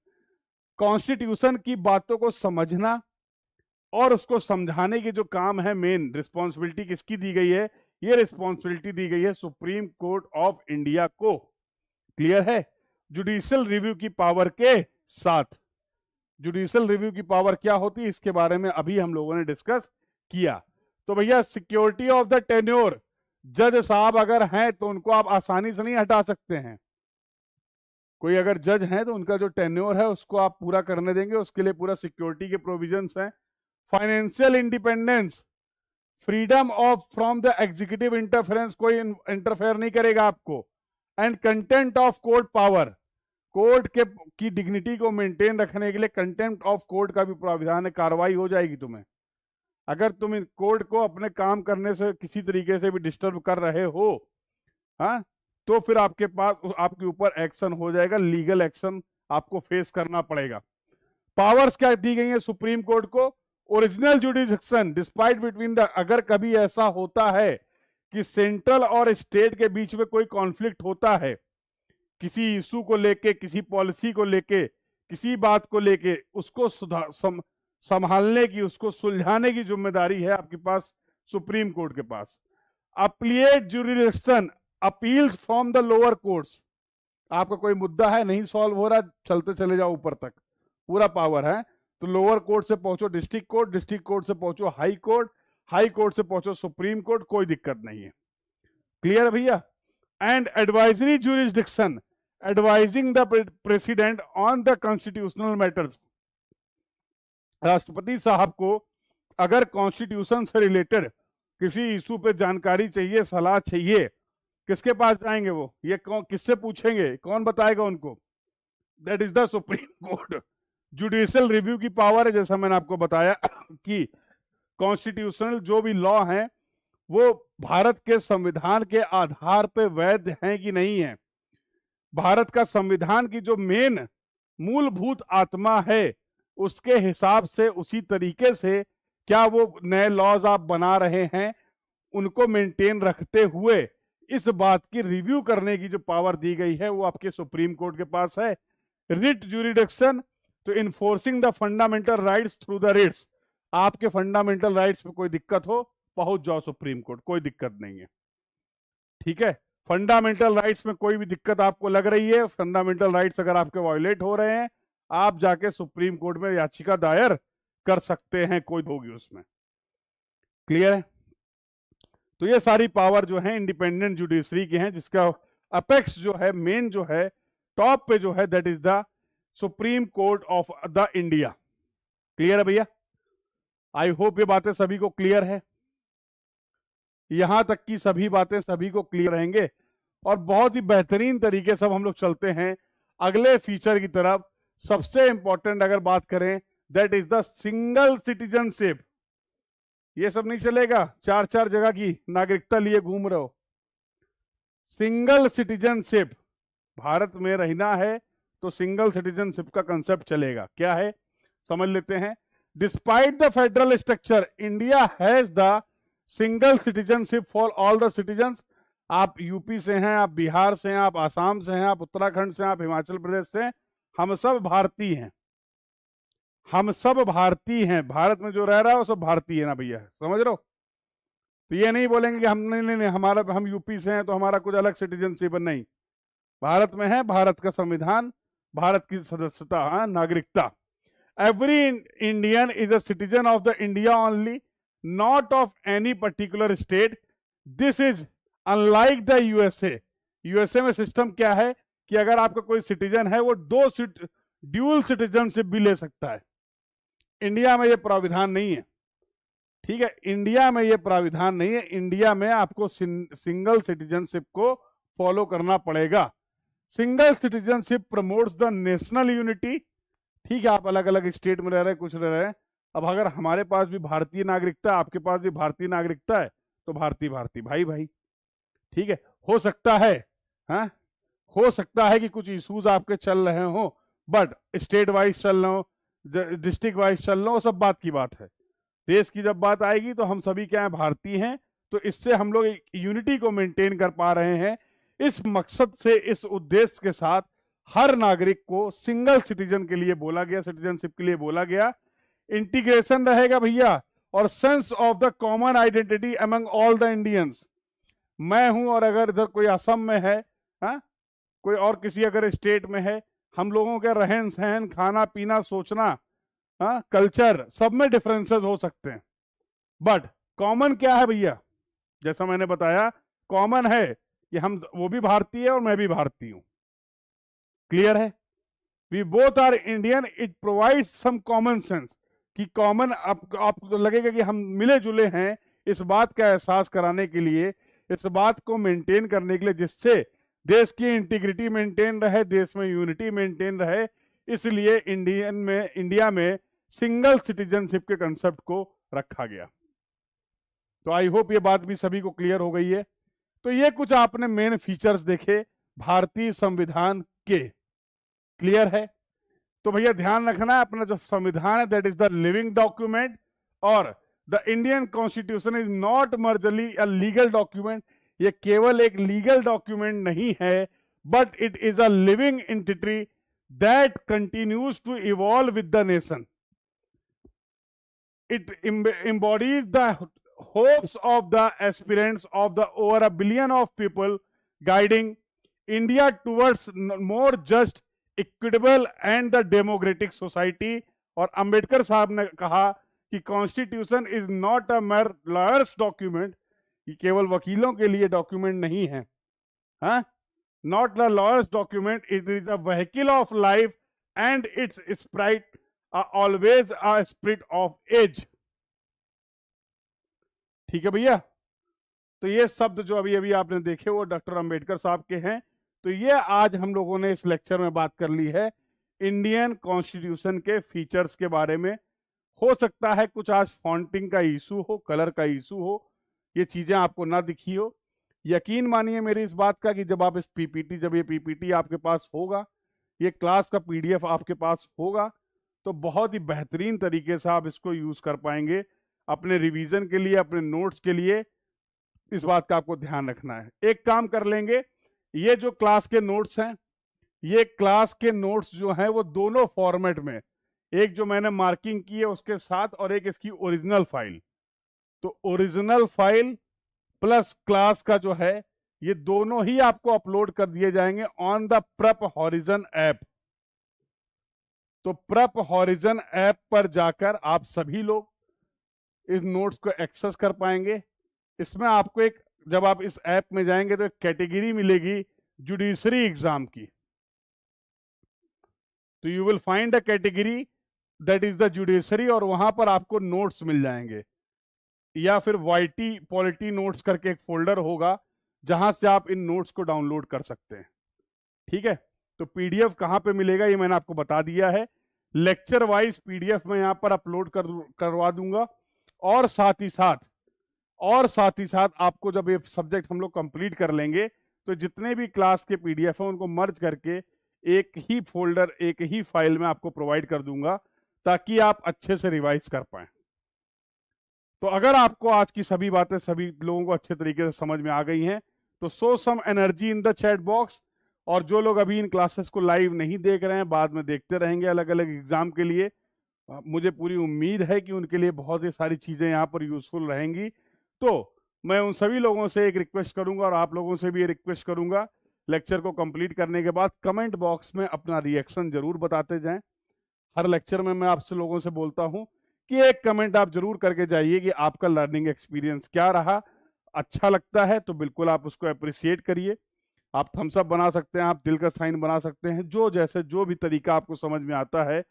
Constitution की बातों को समझना और उसको समझाने की जो काम है, मेन रिस्पॉन्सिबिलिटी किसकी दी गई है? ये रिस्पॉन्सिबिलिटी दी गई है सुप्रीम कोर्ट ऑफ इंडिया को। क्लियर है? जुडिशियल रिव्यू की पावर के साथ। जुडिशियल रिव्यू की पावर क्या होती है, इसके बारे में अभी हम लोगों ने डिस्कस किया। तो भैया सिक्योरिटी ऑफ द टेन्योर, जज साहब अगर हैं तो उनको आप आसानी से नहीं हटा सकते हैं। कोई अगर जज हैं तो उनका जो टेन्योर है उसको आप पूरा करने देंगे, उसके लिए पूरा सिक्योरिटी के प्रोविजंस हैं। Financial independence, freedom of from the executive interference, कोई इंटरफेयर नहीं करेगा आपको। And content of court power, court के की डिग्निटी को मेंटेन रखने के लिए कंटेम्प्ट ऑफ कोर्ट का भी प्रावधान है, कार्रवाई हो जाएगी तुम्हें। अगर तुम इन कोर्ट को अपने काम करने से किसी तरीके से भी डिस्टर्ब कर रहे हो, हाँ, तो फिर आपके पास आपके ऊपर एक्शन हो जाएगा, लीगल एक्शन आपको फेस करना पड़ेगा। पावर्स क्या दी गई है सुप्रीम कोर्ट को? ओरिजिनल जुडिक्शन डिस्पाइट बिटवीन द, अगर कभी ऐसा होता है कि सेंट्रल और स्टेट के बीच में कोई कॉन्फ्लिक्ट होता है, किसी इशू को लेके, किसी पॉलिसी को लेके, किसी बात को लेके, उसको संभालने की, उसको सुलझाने की जिम्मेदारी है आपके पास, सुप्रीम कोर्ट के पास। Appellate jurisdiction, appeals from the lower courts, आपका कोई मुद्दा है नहीं सॉल्व हो रहा, चलते चले जाओ ऊपर तक, पूरा पावर है। तो लोअर कोर्ट से पहुंचो डिस्ट्रिक्ट कोर्ट, डिस्ट्रिक्ट कोर्ट से पहुंचो हाई कोर्ट, हाई कोर्ट से पहुंचो सुप्रीम कोर्ट, कोई दिक्कत नहीं है। क्लियर भैया? And advisory jurisdiction, advising the president on the constitutional matters, राष्ट्रपति साहब को अगर कॉन्स्टिट्यूशन से रिलेटेड किसी इशू पे जानकारी चाहिए, सलाह चाहिए, किसके पास जाएंगे वो? ये कौन, किससे पूछेंगे, कौन बताएगा उनको? That is the supreme court. Judicial review की पावर है, जैसा मैंने आपको बताया कि कॉन्स्टिट्यूशनल जो भी लॉ हैं वो भारत के संविधान के आधार पे वैध हैं कि नहीं है। भारत का संविधान की जो मेन मूलभूत आत्मा है उसके हिसाब से, उसी तरीके से क्या वो नए लॉज आप बना रहे हैं, उनको मेंटेन रखते हुए इस बात की रिव्यू करने की जो पावर दी गई है वो आपके सुप्रीम कोर्ट के पास है। रिट जुरिडिक्शन, तो enforcing the fundamental rights through the writs, आपके फंडामेंटल राइट्स पे कोई दिक्कत हो, पहुंच जाओ सुप्रीम कोर्ट, कोई दिक्कत नहीं है। ठीक है? फंडामेंटल राइट्स में कोई भी दिक्कत आपको लग रही है, फंडामेंटल राइट्स अगर आपके वायोलेट हो रहे हैं, आप जाके सुप्रीम कोर्ट में याचिका दायर कर सकते हैं, कोई होगी उसमें। क्लियर है? तो ये सारी पावर जो है इंडिपेंडेंट जुडिशरी की हैं, जिसका अपेक्स जो है, मेन जो है, टॉप पे जो है, that is the supreme court of the India. Clear है भैया? आई होप ये बातें सभी को क्लियर है, यहां तक की सभी बातें सभी को क्लियर रहेंगे। और बहुत ही बेहतरीन तरीके से हम लोग चलते हैं अगले फीचर की तरफ। सबसे इंपॉर्टेंट अगर बात करें, that is the single citizenship. ये सब नहीं चलेगा, चार चार जगह की नागरिकता लिए घूम रहे हो। सिंगल सिटीजनशिप, भारत में रहना है तो सिंगल सिटीजनशिप का कंसेप्ट चलेगा। क्या है समझ लेते हैं। Despite the federal structure, India has the single citizenship for all the citizens. आप यूपी से हैं, आप बिहार से हैं, आप आसाम से हैं, आप उत्तराखंड से हैं, आप हिमाचल प्रदेश से हैं, हम सब भारतीय हैं, हम सब भारतीय हैं। भारत में जो रह रहा है वो सब भारतीय है ना भैया, समझ रहे हो? तो ये नहीं बोलेंगे कि हम नहीं, हमारा, हम यूपी से हैं तो हमारा कुछ अलग सिटीजनशिप नहीं। भारत में है, भारत का संविधान, भारत की सदस्यता, नागरिकता। Every Indian is a citizen of the India only, not of any particular state. This is unlike the USA. USA में सिस्टम क्या है कि अगर आपका कोई सिटीजन है वो दो ड्यूल सिटीजनशिप भी ले सकता है। इंडिया में ये प्राविधान नहीं है। ठीक है, इंडिया में ये प्राविधान नहीं है। इंडिया में आपको सिंगल सिटीजनशिप को फॉलो करना पड़ेगा। Single citizenship promotes the national unity. ठीक है, आप अलग अलग स्टेट में रह रहे हैं, कुछ रह रहे हैं। अब अगर हमारे पास भी भारतीय नागरिकता, आपके पास भी भारतीय नागरिकता है, तो भारतीय भारतीय भाई भाई। ठीक है, हो सकता है, हाँ, हो सकता है कि कुछ इश्यूज आपके चल रहे हो, बट स्टेट वाइज चल रहे हो, डिस्ट्रिक्ट वाइज चल रहे हो, सब बात की बात है। देश की जब बात आएगी तो हम सभी क्या है, भारतीय हैं। तो इससे हम लोग यूनिटी को मेंटेन कर पा रहे हैं। इस मकसद से, इस उद्देश्य के साथ हर नागरिक को सिंगल सिटीजन के लिए बोला गया, सिटीजनशिप के लिए बोला गया। इंटीग्रेशन रहेगा भैया, और sense of the common identity among all the Indians. मैं हूं और अगर इधर कोई असम में है, हा? कोई और किसी अगर स्टेट में है, हम लोगों के रहन सहन, खाना पीना, सोचना, हाँ, कल्चर, सब में डिफरेंसेस हो सकते हैं, बट कॉमन क्या है भैया? जैसा मैंने बताया, कॉमन है कि हम, वो भी भारतीय है और मैं भी भारतीय हूं। क्लियर है? We both are Indian, it provides some common sense, कि कॉमन आपको लगेगा कि हम मिले जुले हैं, इस बात का एहसास कराने के लिए, इस बात को मेंटेन करने के लिए, जिससे देश की इंटीग्रिटी मेंटेन रहे, देश में यूनिटी मेंटेन रहे। इसलिए इंडिया में सिंगल सिटीजनशिप के कंसेप्ट को रखा गया। तो आई होप ये बात भी सभी को क्लियर हो गई है। तो ये कुछ आपने मेन फीचर्स देखे भारतीय संविधान के। क्लियर है? तो भैया ध्यान रखना है, अपना जो संविधान है that is the living document, और the Indian constitution is not merely a legal document. ये केवल एक लीगल डॉक्यूमेंट नहीं है, but it is a living entity that continues to evolve with the nation. It embodies the hopes of the aspirants of the over a billion of people, guiding India towards more just, equitable and the democratic society। और अंबेडकर साहब ने कहा कि constitution is not a mere lawyers document, ये केवल वकीलों के लिए डॉक्यूमेंट नहीं है, हाँ, not the lawyers document, it is a vehicle of life and its spirit always a spirit of age. ठीक है भैया? तो ये शब्द जो अभी अभी आपने देखे वो डॉक्टर अंबेडकर साहब के हैं। तो ये आज हम लोगों ने इस लेक्चर में बात कर ली है इंडियन कॉन्स्टिट्यूशन के फीचर्स के बारे में। हो सकता है कुछ आज फॉन्टिंग का इशू हो, कलर का इशू हो, ये चीजें आपको ना दिखी हो। यकीन मानिए मेरी इस बात का कि जब आप इस पीपीटी, जब ये पीपीटी आपके पास होगा, ये क्लास का पीडीएफ आपके पास होगा, तो बहुत ही बेहतरीन तरीके से आप इसको यूज कर पाएंगे अपने रिवीजन के लिए, अपने नोट्स के लिए। इस बात का आपको ध्यान रखना है। एक काम कर लेंगे, ये जो क्लास के नोट्स हैं, ये क्लास के नोट्स जो हैं वो दोनों फॉर्मेट में, एक जो मैंने मार्किंग की है उसके साथ, और एक इसकी ओरिजिनल फाइल। तो ओरिजिनल फाइल प्लस क्लास का जो है, ये दोनों ही आपको अपलोड कर दिए जाएंगे on the prep horizon app. तो प्रेप हॉरिजन ऐप पर जाकर आप सभी लोग इस नोट्स को एक्सेस कर पाएंगे। इसमें आपको एक, जब आप इस ऐप में जाएंगे तो एक कैटेगरी मिलेगी जुडिशरी एग्जाम की। तो you will find a category that is the judiciary, और वहां पर आपको नोट्स मिल जाएंगे, या फिर वाईटी पॉलिटी नोट्स करके एक फोल्डर होगा जहां से आप इन नोट्स को डाउनलोड कर सकते हैं। ठीक है? तो पीडीएफ कहां पे मिलेगा ये मैंने आपको बता दिया है। लेक्चर वाइज पीडीएफ में यहां पर अपलोड करवा दूंगा, और साथ ही साथ आपको जब ये सब्जेक्ट हम लोग कंप्लीट कर लेंगे तो जितने भी क्लास के पीडीएफ हैं उनको मर्ज करके एक ही फोल्डर, एक ही फाइल में आपको प्रोवाइड कर दूंगा, ताकि आप अच्छे से रिवाइज कर पाए। तो अगर आपको आज की सभी बातें सभी लोगों को अच्छे तरीके से समझ में आ गई हैं, तो show some energy in the chat box. और जो लोग अभी इन क्लासेस को लाइव नहीं देख रहे हैं, बाद में देखते रहेंगे अलग अलग एग्जाम के लिए, मुझे पूरी उम्मीद है कि उनके लिए बहुत ही सारी चीजें यहाँ पर यूजफुल रहेंगी। तो मैं उन सभी लोगों से एक रिक्वेस्ट करूंगा, और आप लोगों से भी ये रिक्वेस्ट करूंगा, लेक्चर को कंप्लीट करने के बाद कमेंट बॉक्स में अपना रिएक्शन जरूर बताते जाएं। हर लेक्चर में मैं आपसे लोगों से बोलता हूं कि एक कमेंट आप जरूर करके जाइए कि आपका लर्निंग एक्सपीरियंस क्या रहा। अच्छा लगता है तो बिल्कुल आप उसको अप्रिशिएट करिए। आप थम्स अप बना सकते हैं, आप दिल का साइन बना सकते हैं, जो जैसे जो भी तरीका आपको समझ में आता है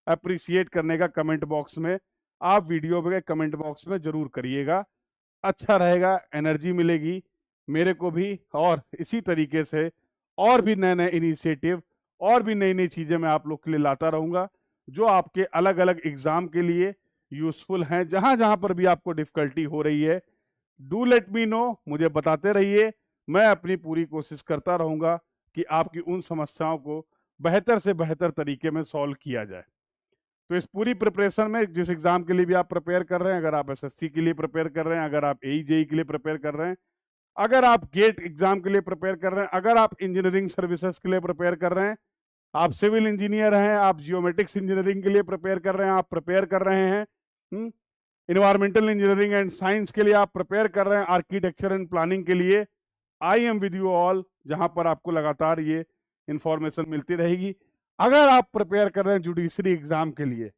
अप्रिशिएट करने का कमेंट बॉक्स में, आप वीडियो के कमेंट बॉक्स में जरूर करिएगा। अच्छा रहेगा, एनर्जी मिलेगी मेरे को भी, और इसी तरीके से और भी नए नए इनिशिएटिव और भी नई नई चीज़ें मैं आप लोग के लिए लाता रहूँगा, जो आपके अलग अलग एग्ज़ाम के लिए यूज़फुल हैं। जहाँ जहाँ पर भी आपको डिफ़िकल्टी हो रही है, डू लेट मी नो, मुझे बताते रहिए। मैं अपनी पूरी कोशिश करता रहूँगा कि आपकी उन समस्याओं को बेहतर से बेहतर तरीके में सॉल्व किया जाए। तो इस पूरी प्रिपरेशन में, जिस एग्ज़ाम के लिए भी आप प्रिपेयर कर रहे हैं, अगर आप एसएससी के लिए प्रिपेयर कर रहे हैं, अगर आप एई जेई के लिए प्रिपेयर कर रहे हैं, अगर आप गेट एग्जाम के लिए प्रिपेयर कर रहे हैं, अगर आप इंजीनियरिंग सर्विसेज के लिए प्रिपेयर कर रहे हैं, आप सिविल इंजीनियर हैं, आप जियोमेट्रिक्स इंजीनियरिंग के लिए प्रिपेयर कर रहे हैं, आप प्रिपेयर कर रहे हैं इन्वायरमेंटल इंजीनियरिंग एंड साइंस के लिए आप प्रिपेयर कर रहे हैं, आर्किटेक्चर एंड प्लानिंग के लिए, I am with you all, जहां पर आपको लगातार ये इंफॉर्मेशन मिलती रहेगी। अगर आप प्रिपेयर कर रहे हैं जुडिशरी एग्जाम के लिए,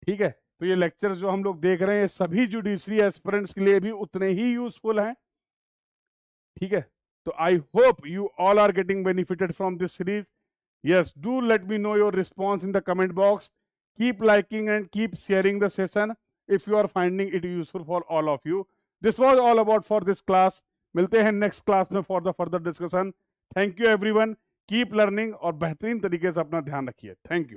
ठीक है, तो ये लेक्चर जो हम लोग देख रहे हैं सभी जुडिशरी एस्पिरेंट्स के लिए भी उतने ही यूजफुल हैं, ठीक है। तो I hope you all are getting benefited from this series. Yes, do let me know your response in the comment box. Keep liking and keep sharing the session if you are finding it useful for all of you. This was all about for this class. मिलते हैं next class में for the further discussion. Thank you everyone. Keep learning और बेहतरीन तरीके से अपना ध्यान रखिए. Thank you.